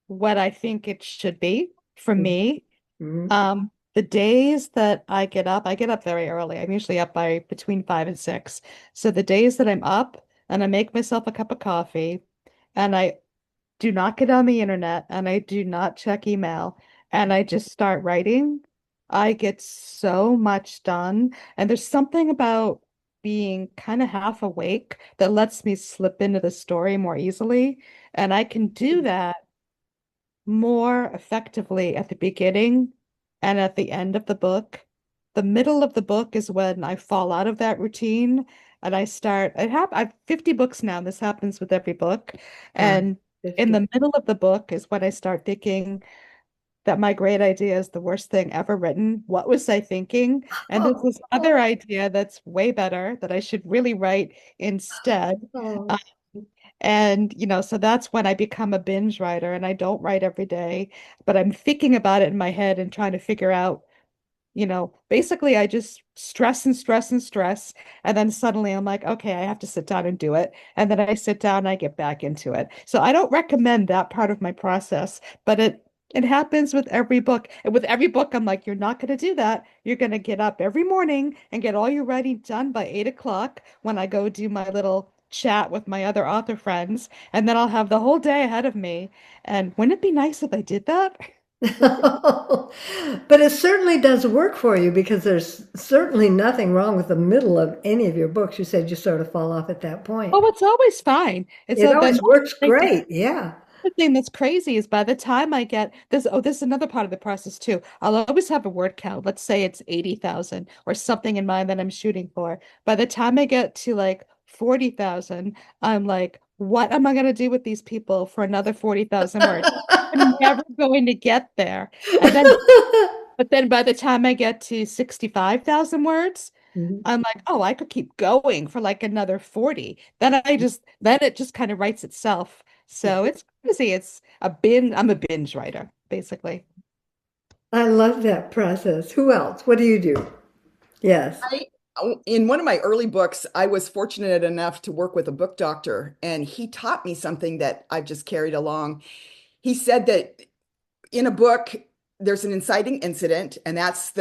what I think it should be for me. Mhm. The days that I get up very early. I'm usually up by between 5 and 6. So the days that I'm up and I make myself a cup of coffee and I do not get on the internet and I do not check email and I just start writing, I get so much done. And there's something about being kind of half awake that lets me slip into the story more easily. And I can do that more effectively at the beginning and at the end of the book. The middle of the book is when I fall out of that routine and I've 50 books now. This happens with every book. Wow, And in 50. the middle of the book is when I start thinking that my great idea is the worst thing ever written. What was I thinking? And there's this other idea that's way better that I should really write instead. Oh. And, so that's when I become a binge writer and I don't write every day, but I'm thinking about it in my head and trying to figure out, basically I just stress and stress and stress. And then suddenly I'm like, okay, I have to sit down and do it. And then I sit down and I get back into it. So I don't recommend that part of my process, but it happens with every book. And with every book, I'm like, you're not going to do that. You're going to get up every morning and get all your writing done by 8 o'clock when I go do my little chat with my other author friends, and then I'll have the whole day ahead of me. And wouldn't it be nice if I did that? But it certainly does work for you because there's certainly nothing wrong with the middle of any of your books. You said you sort of fall off at that point. Oh, it's always fine. It's It a always then works great. Yeah. the thing that's crazy is by the time I get this, oh, this is another part of the process too. I'll always have a word count. Let's say it's 80,000 or something in mind that I'm shooting for. By the time I get to like 40,000, I'm like, what am I going to do with these people for another 40,000 words? I'm never going to get there. And then, but then by the time I get to 65,000 words, Mhm. I'm like, oh, I could keep going for like another 40. Then it just kind of writes itself. So it's crazy. I'm a binge writer, basically. I love that process. Who else? What do you do? Yes. In one of my early books, I was fortunate enough to work with a book doctor, and he taught me something that I've just carried along. He said that in a book, there's an inciting incident, and that's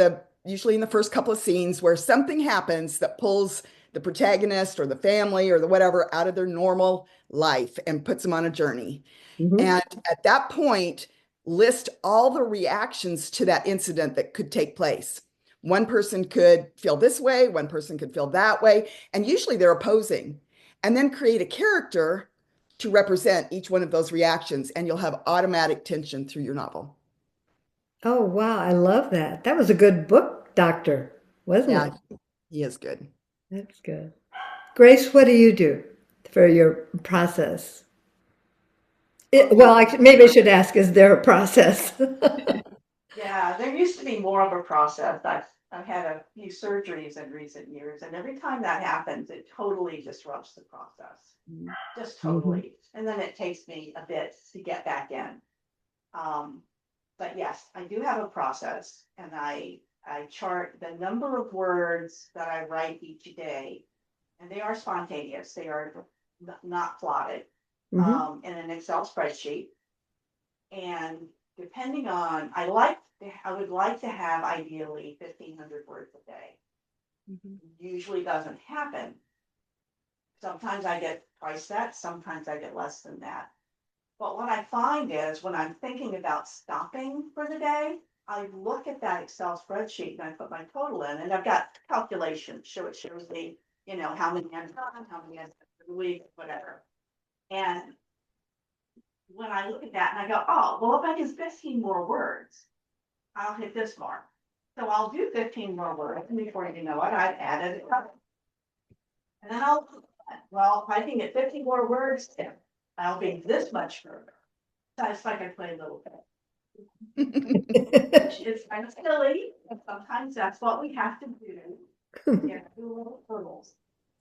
usually in the first couple of scenes where something happens that pulls the protagonist or the family or the whatever out of their normal life and puts them on a journey. Mhm. And at that point, list all the reactions to that incident that could take place. One person could feel this way, one person could feel that way, and usually they're opposing. And then create a character to represent each one of those reactions, and you'll have automatic tension through your novel. Oh, wow. I love that. That was a good book, Doctor, wasn't Yeah, it? he is good. That's good. Grace, what do you do for your process? Maybe I should ask, is there a process? Yeah, there used to be more of a process. I've had a few surgeries in recent years, and every time that happens, it totally disrupts the process. Just Mhm. totally. And then it takes me a bit to get back in. But yes, I do have a process, and I chart the number of words that I write each day, and they are spontaneous. They are not plotted, Mhm. in an Excel spreadsheet. And depending on, I would like to have ideally 1,500 words a day. Usually doesn't happen. Sometimes I get twice that, sometimes I get less than that. But what I find is when I'm thinking about stopping for the day, I look at that Excel spreadsheet and I put my total in, and I've got calculations. It shows me, how many I've done, how many I've done for the week, whatever. And when I look at that and I go, oh, well, if I do 15 more words, I'll hit this mark. So I'll do 15 more words, and before you know it, I've added a couple. And then if I can get 50 more words in, I'll be this much further. So it's like I play a little bit. It's kind of silly, but sometimes that's what we have to do. Do little hurdles.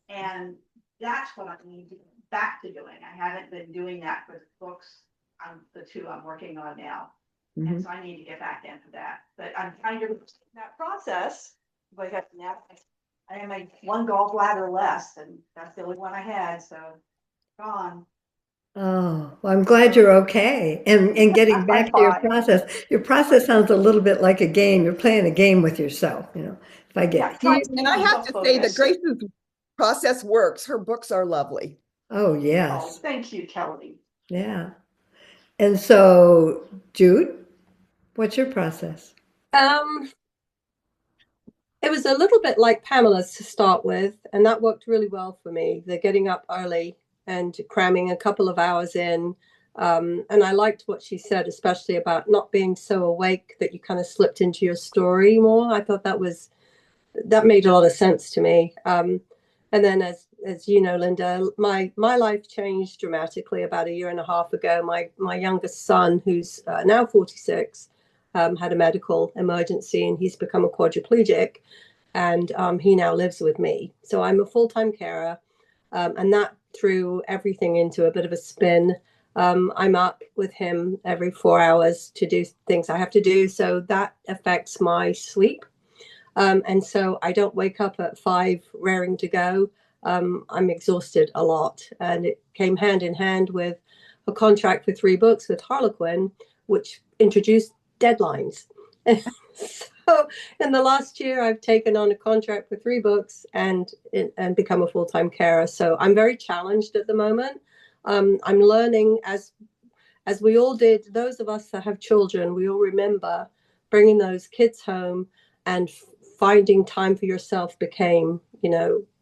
And that's what I need to get back to doing. I haven't been doing that with books. The two I'm working on now. And Mhm. so I need to get back into that. But I'm trying to that process. But now I am a one gallbladder less, and that's the only one I had. So gone. Oh, well, I'm glad you're okay. And getting I'm back to your fine. process, your process sounds a little bit like a game. You're playing a game with yourself, If I Yeah, get trying here, to And I be have to say that focused. Grace's process works. Her books are lovely. oh, Oh, yes. thank you, Kelly. Yeah. And so, Jude, what's your process? Um, it was a little bit like Pamela's to start with, and that worked really well for me. The getting up early and cramming a couple of hours in. And I liked what she said, especially about not being so awake that you kind of slipped into your story more. I thought that made a lot of sense to me. And then, as you know, Linda, my life changed dramatically about a year and a half ago. My youngest son, who's now 46, had a medical emergency, and he's become a quadriplegic, and he now lives with me. So I'm a full-time carer, and that threw everything into a bit of a spin. I'm up with him every 4 hours to do things I have to do, so that affects my sleep. And so I don't wake up at 5 raring to go. I'm exhausted a lot. And it came hand in hand with a contract for 3 books with Harlequin, which introduced deadlines. So in the last year, I've taken on a contract for 3 books and become a full-time carer. So I'm very challenged at the moment. I'm learning as we all did. Those of us that have children, we all remember bringing those kids home and finding time for yourself became,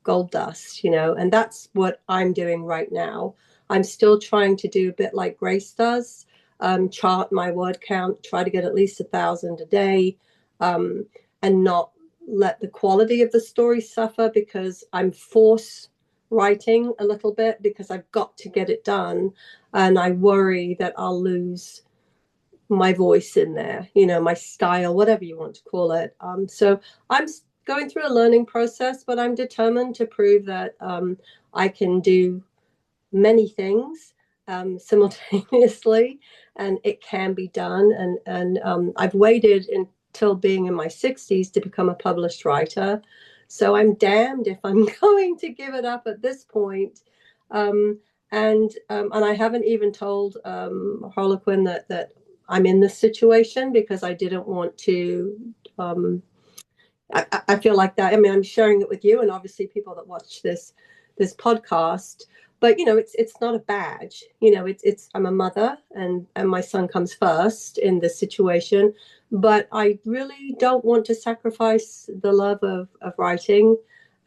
gold dust, and that's what I'm doing right now. I'm still trying to do a bit like Grace does, chart my word count, try to get at least 1,000 a day, and not let the quality of the story suffer because I'm force writing a little bit because I've got to get it done. And I worry that I'll lose my voice in there, my style, whatever you want to call it. So I'm going through a learning process, but I'm determined to prove that I can do many things simultaneously, and it can be done. And I've waited until being in my 60s to become a published writer. So I'm damned if I'm going to give it up at this point. And I haven't even told Harlequin that I'm in this situation because I didn't want to. I feel like that. I mean, I'm sharing it with you, and obviously people that watch this podcast. But it's not a badge. It's I'm a mother, and my son comes first in this situation. But I really don't want to sacrifice the love of writing.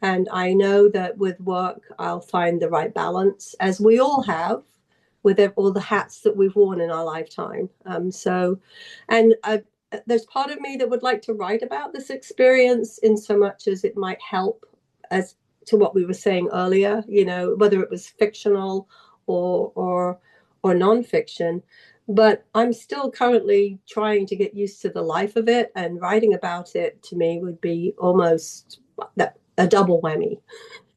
And I know that with work, I'll find the right balance, as we all have, with all the hats that we've worn in our lifetime. There's part of me that would like to write about this experience in so much as it might help as to what we were saying earlier, whether it was fictional or nonfiction. But I'm still currently trying to get used to the life of it, and writing about it to me would be almost a double whammy.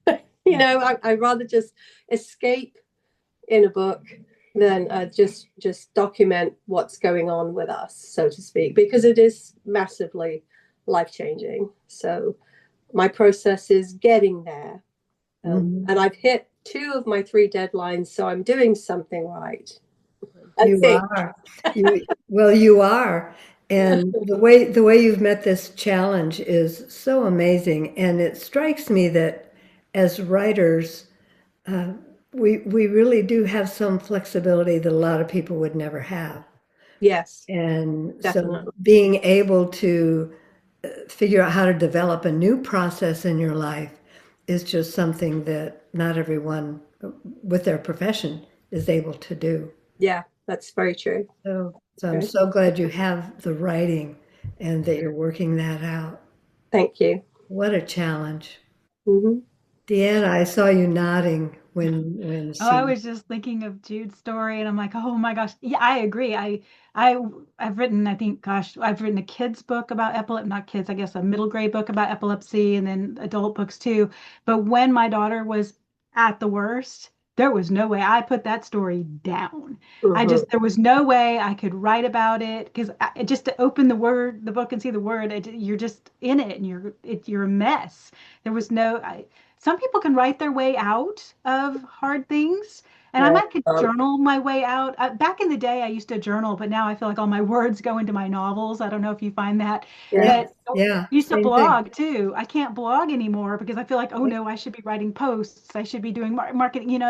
I'd rather just escape in a book than just document what's going on with us, so to speak, because it is massively life-changing. So my process is getting there. And I've hit 2 of my 3 deadlines, so I'm doing something right. You are. You are. And the way you've met this challenge is so amazing. And it strikes me that as writers, we really do have some flexibility that a lot of people would never have. Yes, And definitely. so being able to figure out how to develop a new process in your life is just something that not everyone with their profession is able to do. Yeah, that's very true. So I'm so glad you have the writing and that you're working that out. Thank you. What a challenge. Mm-hmm. Deanna, I saw you nodding when Oh, I was just thinking of Jude's story, and I'm like, oh my gosh, yeah, I agree. I've written, I think, gosh, I've written a kids book about epilepsy, not kids, I guess a middle grade book about epilepsy, and then adult books too. But when my daughter was at the worst, there was no way I put that story down. There was no way I could write about it because just to open the book and see the word, you're just in it and you're a mess. There was some people can write their way out of hard things. And I might could journal my way out. Back in the day, I used to journal, but now I feel like all my words go into my novels. I don't know if you find that. Yeah. But Yeah, I used to same thing. blog too. I can't blog anymore because I feel like, oh no, I should be writing posts. I should be doing marketing,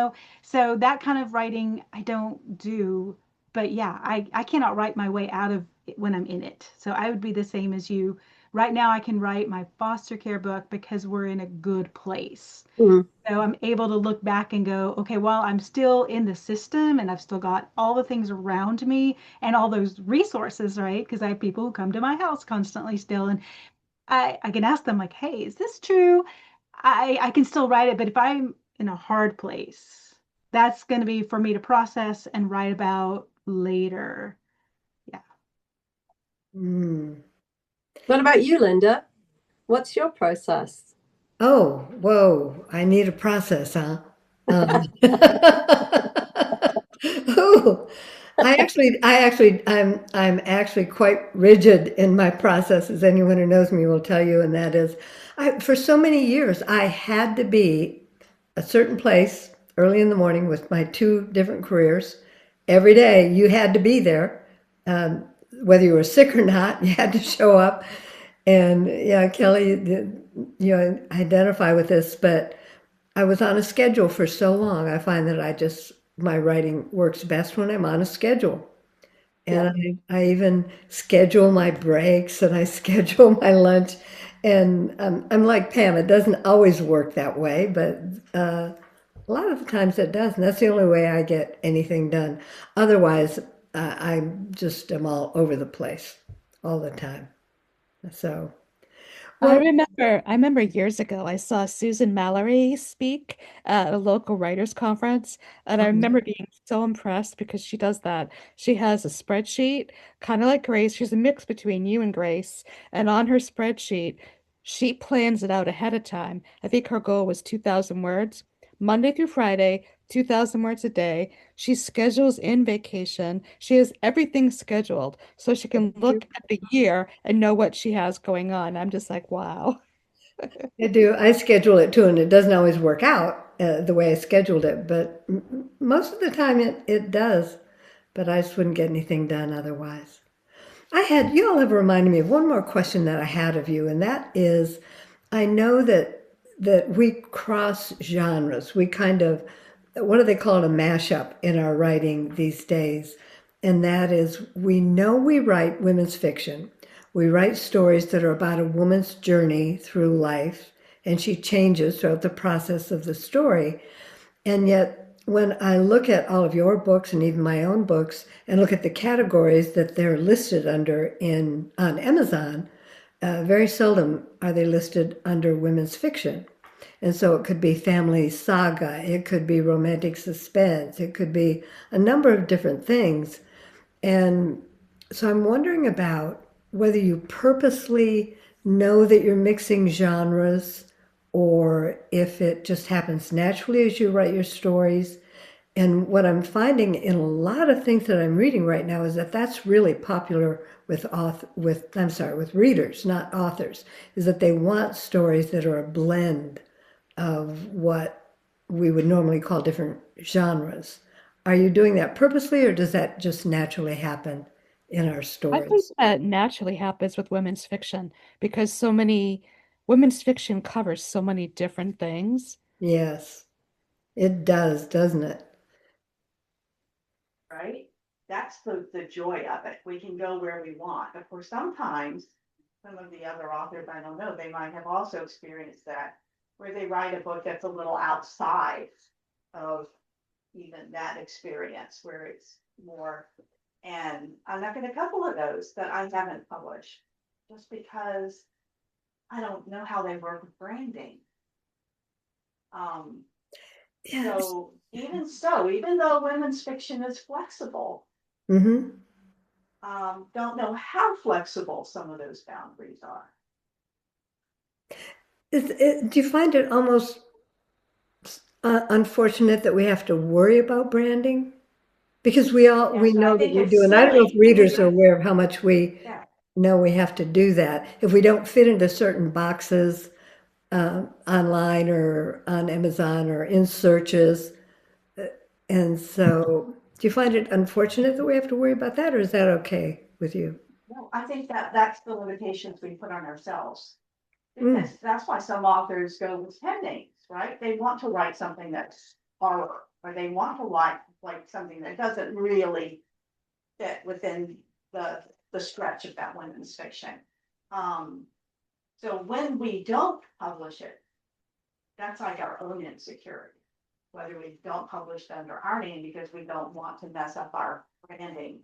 So that kind of writing I don't do. But yeah, I cannot write my way out of it when I'm in it. So I would be the same as you. Right now, I can write my foster care book because we're in a good place. Mm-hmm. So I'm able to look back and go, okay, well, I'm still in the system and I've still got all the things around me and all those resources, right? Because I have people who come to my house constantly still. And I can ask them like, hey, is this true? I can still write it, but if I'm in a hard place, that's going to be for me to process and write about later. Yeah. Mm. What about you, Linda? What's your process? Oh, whoa, I need a process, huh? Ooh, I'm actually quite rigid in my process, as anyone who knows me will tell you, and that is, for so many years, I had to be a certain place early in the morning with my 2 different careers. Every day, you had to be there, whether you were sick or not, you had to show up. And yeah, Kelly, identify with this, but I was on a schedule for so long. I find that my writing works best when I'm on a schedule. And I even schedule my breaks and I schedule my lunch. And I'm like Pam, it doesn't always work that way, but a lot of the times it does. And that's the only way I get anything done. Otherwise, I'm all over the place all the time. So, well, I remember years ago I saw Susan Mallory speak at a local writers conference, and I remember being so impressed because she does that. She has a spreadsheet, kind of like Grace. She's a mix between you and Grace, and on her spreadsheet, she plans it out ahead of time. I think her goal was 2,000 words, Monday through Friday, 2,000 words a day. She schedules in vacation. She has everything scheduled so she can look at the year and know what she has going on. I'm just like, wow. I do. I schedule it too, and it doesn't always work out the way I scheduled it, but most of the time it does. But I just wouldn't get anything done otherwise. You all have reminded me of one more question that I had of you, and that is, I know that we cross genres. We kind of, what do they call it, a mashup in our writing these days. And that is, we know we write women's fiction. We write stories that are about a woman's journey through life, and she changes throughout the process of the story. And yet, when I look at all of your books and even my own books and look at the categories that they're listed under on Amazon, very seldom are they listed under women's fiction. And so it could be family saga, it could be romantic suspense, it could be a number of different things. And so I'm wondering about whether you purposely know that you're mixing genres or if it just happens naturally as you write your stories. And what I'm finding in a lot of things that I'm reading right now is that that's really popular with readers, not authors, is that they want stories that are a blend of what we would normally call different genres. Are you doing that purposely, or does that just naturally happen in our I think stories? that naturally happens with women's fiction because so many women's fiction covers so many different things. Yes, it does, doesn't it? Right? That's the joy of it. We can go where we want. Of course, sometimes some of the other authors, I don't know, they might have also experienced that, where they write a book that's a little outside of even that experience, where it's more. And I've got a couple of those that I haven't published just because I don't know how they work with branding. Um, Yes. even though women's fiction is flexible, Mm-hmm. don't know how flexible some of those boundaries are. Do you find it almost unfortunate that we have to worry about branding? Because we Yes, and I know that think we it's do, and I don't know if silly. readers are aware of how much we Yeah, know we have to do that. If we don't fit into certain boxes online or on Amazon or in searches, and so do you find it unfortunate that we have to worry about that, or is that okay with you? no, I think that that's the limitations we put on ourselves. Mm, Because that's why some authors go with pen names, right? They want to write something that's horror, or they want to write like something that doesn't really fit within the stretch of that women's fiction. Um, so when we don't publish it, that's like our own insecurity. Whether we don't publish it under our name because we don't want to mess up our branding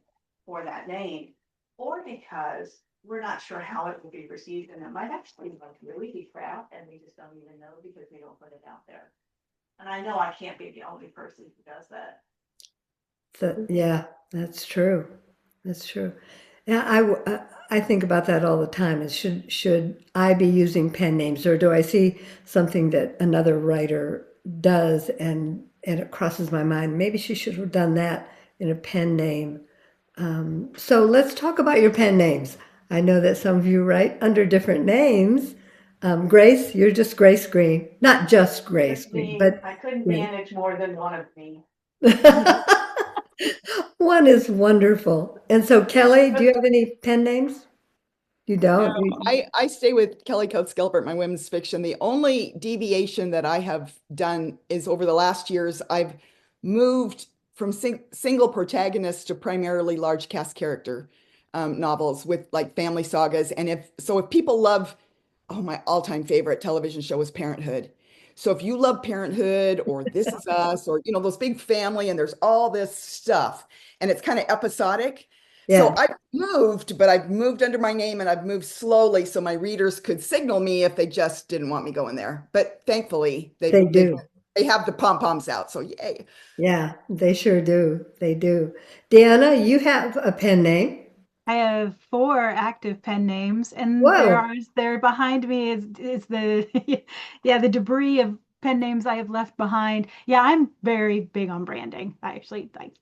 for that name, or because we're not sure how it will be received, and it might actually like really be crap, and we just don't even know because we don't put it out there. And I know I can't be the only person who does that. so, yeah, that's true. That's true. Yeah, I think about that all the time. Is should I be using pen names, or do I see something that another writer does and it crosses my mind? Maybe she should have done that in a pen name. So let's talk about your pen names. I know that some of you write under different names. Grace, you're just Grace Green, not just Grace Green, but I couldn't Grace. manage more than one of me. One is wonderful. And so, Kelly, do you have any pen names? You No, don't? I stay with Kelly Coates Gilbert, my women's fiction. The only deviation that I have done is over the last years, I've moved from single protagonist to primarily large cast character novels with like family sagas. And if people love, oh, my all-time favorite television show is Parenthood. So if you love Parenthood or This Is Us or those big family and there's all this stuff and it's kind of episodic. So Yeah, I've moved, but I've moved under my name and I've moved slowly so my readers could signal me if they just didn't want me going there. But thankfully, they do. they have the pom-poms out. So yay. Yeah, they sure do. They do. Deanna, you have a pen name. I have four active pen names, and Whoa. they're behind me is the yeah, the debris of pen names I have left behind. Yeah, I'm very big on branding. I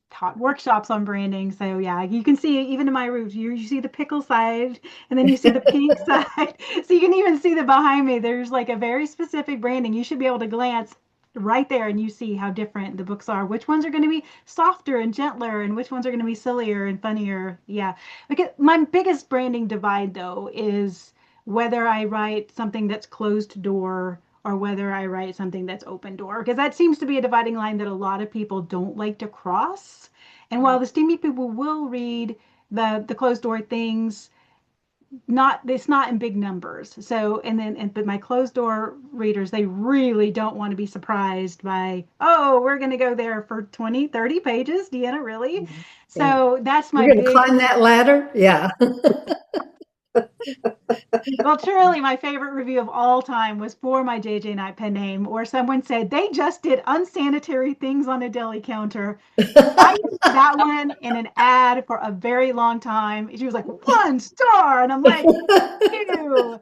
taught workshops on branding, so yeah, you can see even in my roots, you see the pickle side, and then you see the pink side, so you can even see that behind me. There's like a very specific branding. You should be able to glance right there and you see how different the books are. Which ones are going to be softer and gentler, and which ones are going to be sillier and funnier. Yeah. Because my biggest branding divide, though, is whether I write something that's closed door or whether I write something that's open door. Because that seems to be a dividing line that a lot of people don't like to cross. And while the steamy people will read the closed door things, not it's not in big numbers. So but my closed door readers, they really don't want to be surprised by, oh, we're going to go there for 20, 30 pages, Deanna, really? Yeah. So that's my You're going to big. climb that ladder? Yeah. Well, truly, my favorite review of all time was for my JJ Knight pen name, where someone said they just did unsanitary things on a deli counter. I used that one in an ad for a very long time. She was like, 1 star. And I'm like, ew.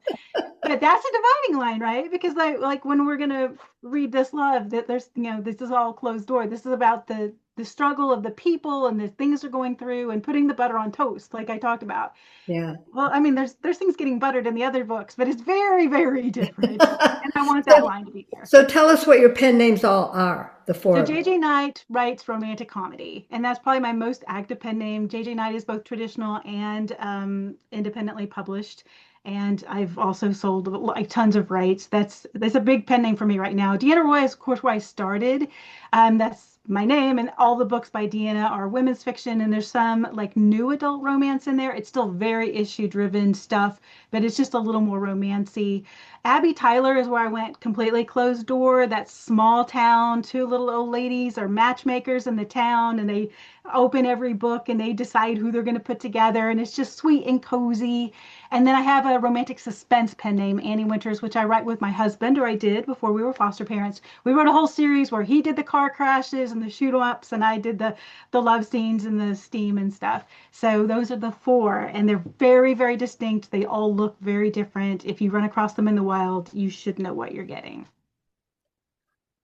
But that's a dividing line, right? Because like when we're gonna read This Love, that there's this is all closed door. This is about the struggle of the people and the things they're going through and putting the butter on toast, like I talked about. Yeah. Well, I mean, there's things getting buttered in the other books, but it's very, very different. And I want that So, line to be there. so tell us what your pen names all are, the four So of them. JJ Knight writes romantic comedy, and that's probably my most active pen name. JJ Knight is both traditional and independently published, and I've also sold like tons of rights. That's a big pen name for me right now. Deanna Roy is, of course, where I started. That's my name, and all the books by Deanna are women's fiction, and there's some like new adult romance in there. It's still very issue-driven stuff, but it's just a little more romancy. Abby Tyler is where I went completely closed door. That small town, two little old ladies are matchmakers in the town, and they open every book and they decide who they're going to put together, and it's just sweet and cozy. And then I have a romantic suspense pen name, Annie Winters, which I write with my husband, or I did before we were foster parents. We wrote a whole series where he did the car crashes and the shoot 'em ups, and I did the love scenes and the steam and stuff. So those are the four, and they're very, very distinct. They all look very different. If you run across them in the wild, you should know what you're getting.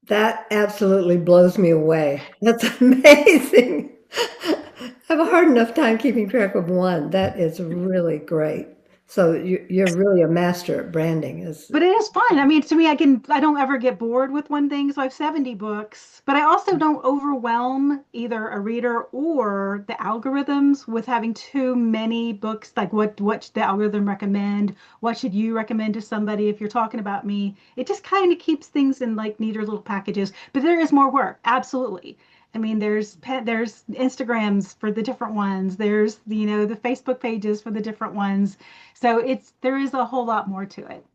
That absolutely blows me away. That's amazing. I have a hard enough time keeping track of one. That is really great. So you're really a master at branding. Is But it is fun. I mean, to me, I don't ever get bored with one thing. So I have 70 books, but I also don't overwhelm either a reader or the algorithms with having too many books. Like what should the algorithm recommend? What should you recommend to somebody if you're talking about me? It just kind of keeps things in like neater little packages. But there is more work, absolutely. I mean, there's Instagrams for the different ones. There's the Facebook pages for the different ones. So there is a whole lot more to it.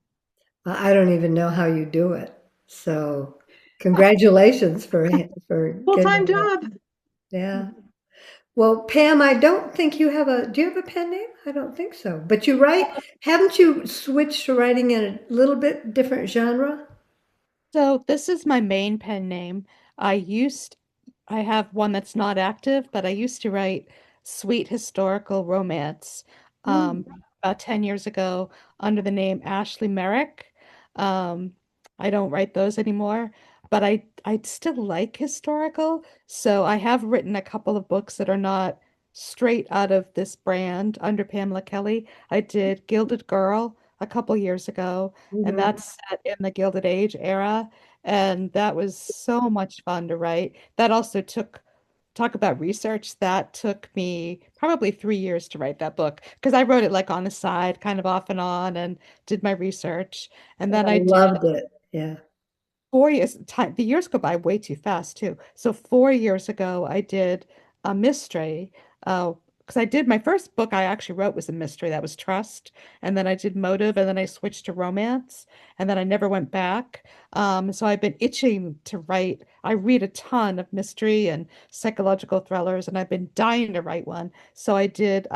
I don't even know how you do it. So congratulations for Full-time getting that. job. Yeah. Well, Pam, I don't think you have do you have a pen name? I don't think so. But you write, haven't you switched to writing in a little bit different genre? So this is my main pen name. I used, I have one that's not active, but I used to write sweet historical romance Mm. about 10 years ago under the name Ashley Merrick. Um, I don't write those anymore, but I still like historical. So I have written a couple of books that are not straight out of this brand under Pamela Kelly. I did Gilded Girl a couple years ago, and Mhm. that's set in the Gilded Age era. And that was so much fun to write. That also took talk about research, that took me probably 3 years to write that book because I wrote it like on the side, kind of off and on, and did my research. And then I I did loved it. Yeah. 4 years. The years go by way too fast too. So 4 years ago, I did a mystery. Because I did my first book I actually wrote was a mystery that was Trust, and then I did Motive, and then I switched to romance, and then I never went back. So I've been itching to write. I read a ton of mystery and psychological thrillers, and I've been dying to write one. So I did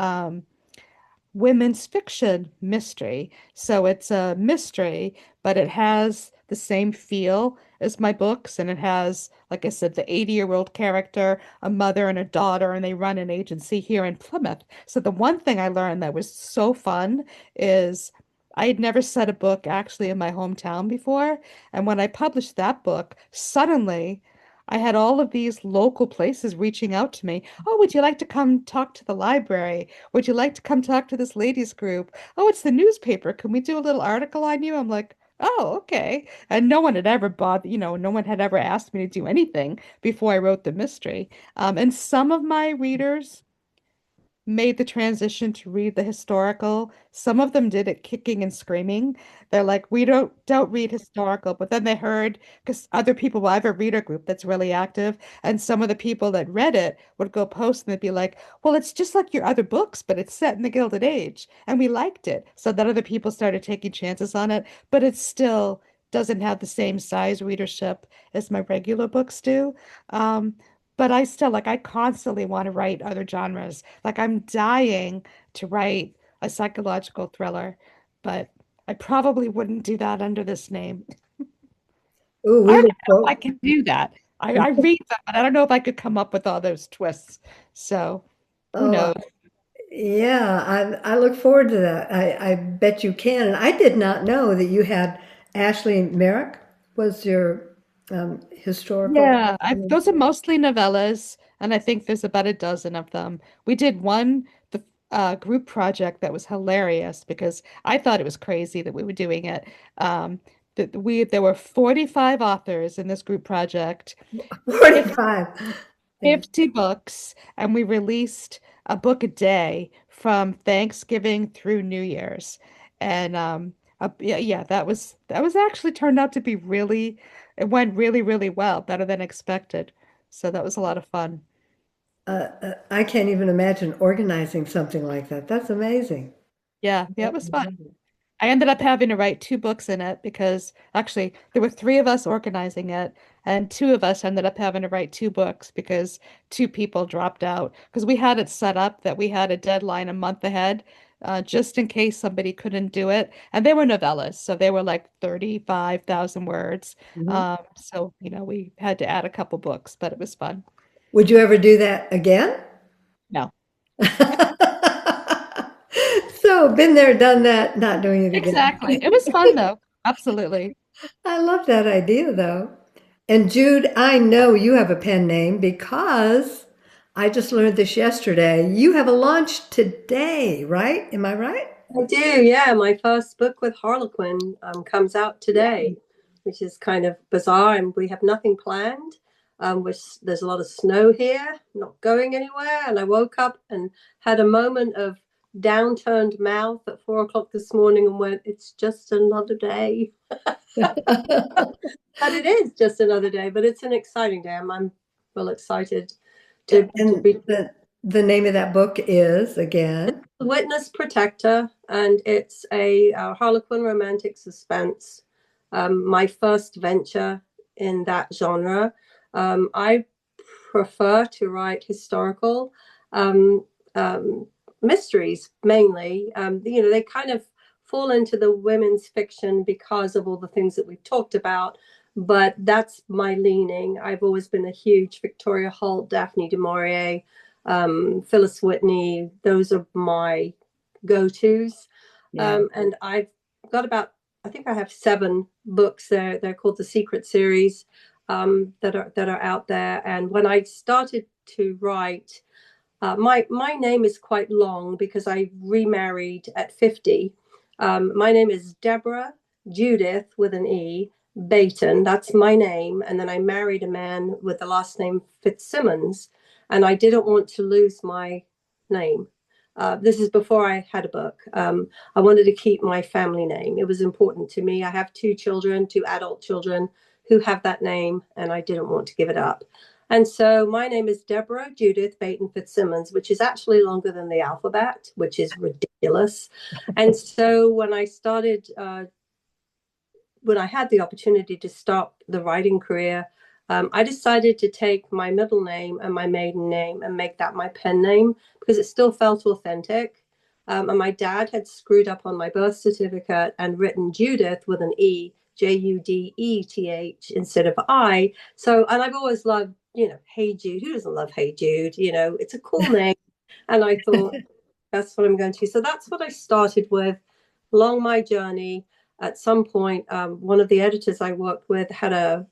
women's fiction mystery. So it's a mystery, but it has the same feel as my books. And it has, like I said, the 80-year-old character, a mother and a daughter, and they run an agency here in Plymouth. So the one thing I learned that was so fun is I had never set a book actually in my hometown before. And when I published that book, suddenly I had all of these local places reaching out to me. Oh, would you like to come talk to the library? Would you like to come talk to this ladies group? Oh, it's the newspaper. Can we do a little article on you? I'm like, oh, okay. And no one had ever bothered, no one had ever asked me to do anything before I wrote the mystery. And some of my readers made the transition to read the historical. Some of them did it kicking and screaming. They're like, we don't read historical, but then they heard because other people, well, I have a reader group that's really active, and some of the people that read it would go post and they'd be like, well, it's just like your other books, but it's set in the Gilded Age, and we liked it. So that other people started taking chances on it, but it still doesn't have the same size readership as my regular books do. Um, but I still like I constantly want to write other genres. Like I'm dying to write a psychological thriller, but I probably wouldn't do that under this name. Ooh, I we don't look know if I forward. can do that. I read them, but I don't know if I could come up with all those twists. So who Oh, knows? yeah, I look forward to that. I bet you can. And I did not know that you had Ashley Merrick was your historical. Yeah, those are mostly novellas, and I think there's about a dozen of them. We did one the group project that was hilarious because I thought it was crazy that we were doing it. That there were 45 authors in this group project, 45. Yeah. 50 books, and we released a book a day from Thanksgiving through New Year's. And yeah, that was actually turned out to be really, it went really, really well, better than expected. So that was a lot of fun. I can't even imagine organizing something like that. That's amazing. Yeah, yeah, it was fun. I ended up having to write two books in it because actually there were three of us organizing it, and two of us ended up having to write two books because two people dropped out. Because we had it set up that we had a deadline a month ahead, just in case somebody couldn't do it. And they were novellas, so they were like 35,000 words. Mhm. So, we had to add a couple books, but it was fun. Would you ever do that again? No, So, been there, done that, not doing it again. exactly. It was fun though. Absolutely. I love that idea though. And Jude, I know you have a pen name because I just learned this yesterday. You have a launch today, right? Am I right? I do, yeah. My first book with Harlequin comes out today, which is kind of bizarre, and we have nothing planned. There's a lot of snow here, not going anywhere. And I woke up and had a moment of downturned mouth at 4 o'clock this morning and went, "It's just another day." But it is just another day. But it's an exciting day. I'm well excited to And read. the name of that book is again. Witness Protector, and it's a Harlequin romantic suspense. My first venture in that genre. I prefer to write historical mysteries mainly. They kind of fall into the women's fiction because of all the things that we've talked about, but that's my leaning. I've always been a huge Victoria Holt, Daphne du Maurier, Phyllis Whitney. Those are my go-tos. Yeah. And I've got I think I have 7 books there. They're called the Secret Series, that are out there. And when I started to write, my name is quite long because I remarried at 50. My name is Deborah Judith with an E Bayton. That's my name. And then I married a man with the last name Fitzsimmons. and I didn't want to lose my name. This is before I had a book. I wanted to keep my family name. It was important to me. I have two children, two adult children who have that name, and I didn't want to give it up. And so my name is Deborah Judith Baton Fitzsimmons, which is actually longer than the alphabet, which is ridiculous. And so when I started, when I had the opportunity to start the writing career, I decided to take my middle name and my maiden name and make that my pen name because it still felt authentic. And my dad had screwed up on my birth certificate and written Judith with an E, Judeth, instead of I. So, and I've always loved, Hey Jude. Who doesn't love Hey Jude? It's a cool name. And I thought, that's what I'm going to. So that's what I started with along my journey. At some point, one of the editors I worked with had a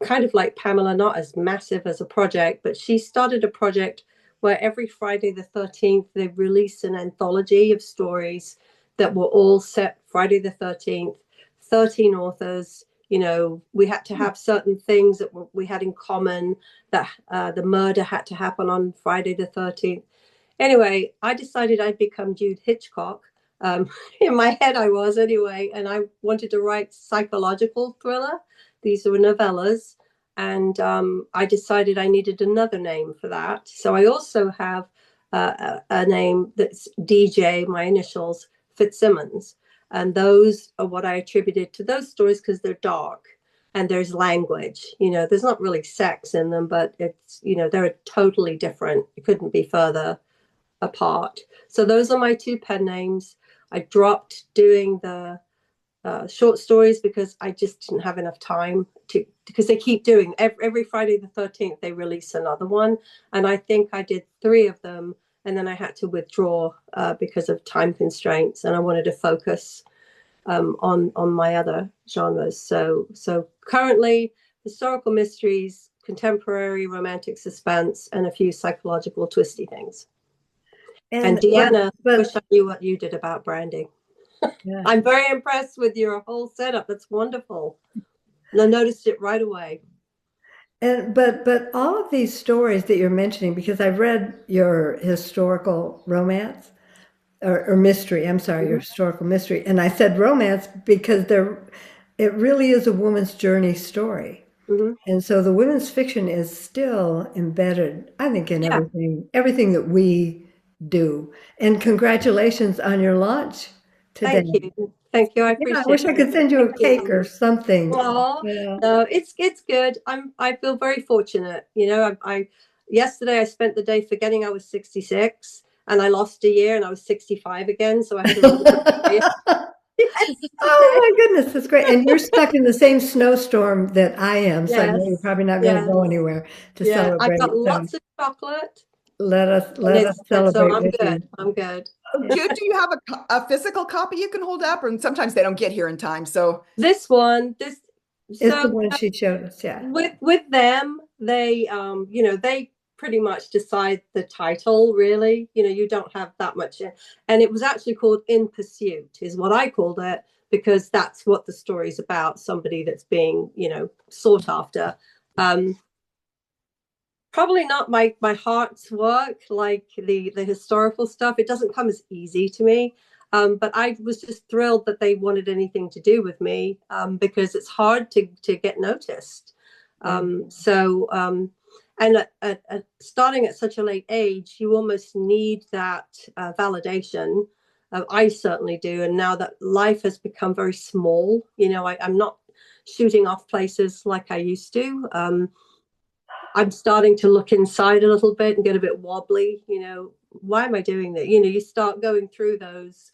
kind of like Pamela, not as massive as a project, but she started a project where every Friday the 13th, they released an anthology of stories that were all set Friday the 13th, 13 authors. We had to have certain things that we had in common, that the murder had to happen on Friday the 13th. Anyway, I decided I'd become Jude Hitchcock. In my head, I was anyway, and I wanted to write psychological thriller. These were novellas, and I decided I needed another name for that. So I also have a name that's DJ, my initials, Fitzsimmons. And those are what I attributed to those stories because they're dark and there's language. There's not really sex in them, but it's, they're totally different. It couldn't be further apart. So those are my two pen names. I dropped doing the short stories because I just didn't have enough time because they keep doing every Friday the 13th they release another one, and I think I did 3 of them, and then I had to withdraw because of time constraints, and I wanted to focus on my other genres. So currently historical mysteries, contemporary romantic suspense, and a few psychological twisty things. And Deanna, wish I knew what you did about branding. Yeah. I'm very impressed with your whole setup. That's wonderful. And I noticed it right away. But all of these stories that you're mentioning, because I've read your historical romance or mystery, I'm sorry, your historical mystery. And I said romance because it really is a woman's journey story. And so the women's fiction is still embedded, I think, in everything that we do. And congratulations on your launch today. Thank you. I appreciate it. I wish I could send you a cake or something. Oh, no, it's good. I feel very fortunate. Yesterday I spent the day forgetting I was 66 and I lost a year and I was 65 again. So I had a Oh my goodness, that's great. And you're stuck in the same snowstorm that I am. So I know you're probably not going to go anywhere to celebrate. I've got lots of chocolate. Let us celebrate. So I'm good. I'm good. Jude, do you have a physical copy you can hold up? And sometimes they don't get here in time. So is the one she showed us. Yeah. With them, they they pretty much decide the title. Really, you don't have that much. And it was actually called In Pursuit, is what I called it, because that's what the story's about. Somebody that's being sought after. Probably not my heart's work, like the historical stuff. It doesn't come as easy to me. But I was just thrilled that they wanted anything to do with me because it's hard to get noticed. And starting at such a late age, you almost need that validation. I certainly do. And now that life has become very small, I'm not shooting off places like I used to. I'm starting to look inside a little bit and get a bit wobbly. Why am I doing that? You start going through those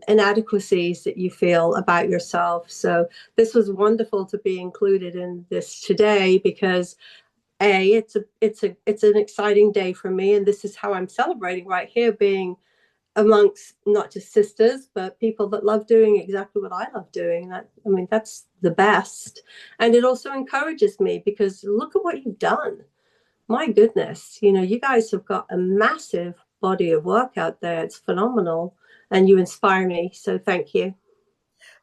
inadequacies that you feel about yourself. So this was wonderful to be included in this today because it's an exciting day for me, and this is how I'm celebrating right here, being amongst not just sisters, but people that love doing exactly what I love doing. That's the best. And it also encourages me because look at what you've done. My goodness, you guys have got a massive body of work out there. It's phenomenal. And you inspire me. So thank you.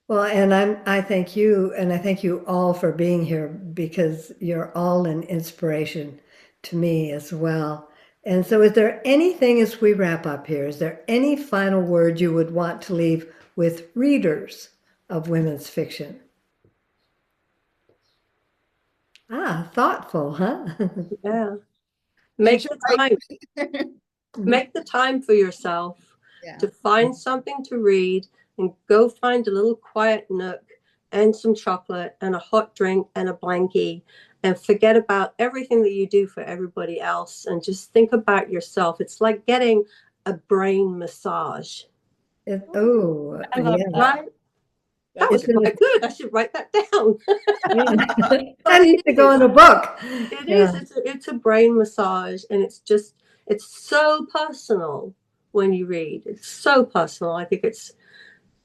Well, and I thank you, and I thank you all for being here because you're all an inspiration to me as well. And so, is there anything as we wrap up here? Is there any final word you would want to leave with readers of women's fiction? Ah, thoughtful, huh? Yeah. Make the time. Make the time for yourself Yeah. to find something to read, and go find a little quiet nook and some chocolate and a hot drink and a blankie, and forget about everything that you do for everybody else and just think about yourself. It's like getting a brain massage. Oh, I love yeah. Right? That was Isn't quite good. I should write that down. That needs to go in a book. It Yeah. is. It's a brain massage, and it's so personal when you read. It's so personal. I think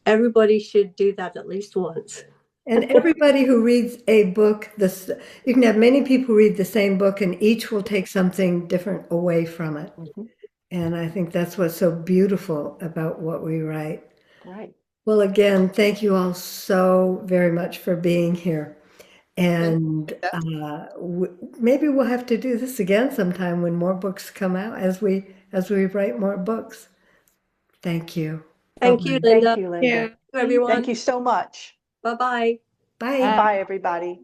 everybody should do that at least once. And everybody who reads a book, you can have many people read the same book and each will take something different away from it. And I think that's what's so beautiful about what we write. Right. Well, again, thank you all so very much for being here. And maybe we'll have to do this again sometime when more books come out as we write more books. Thank you. Thank you, Bye-bye. Linda. Thank you, Linda. Yeah. Thank you, everyone. Thank you so much. Bye-bye. Bye. Bye, everybody.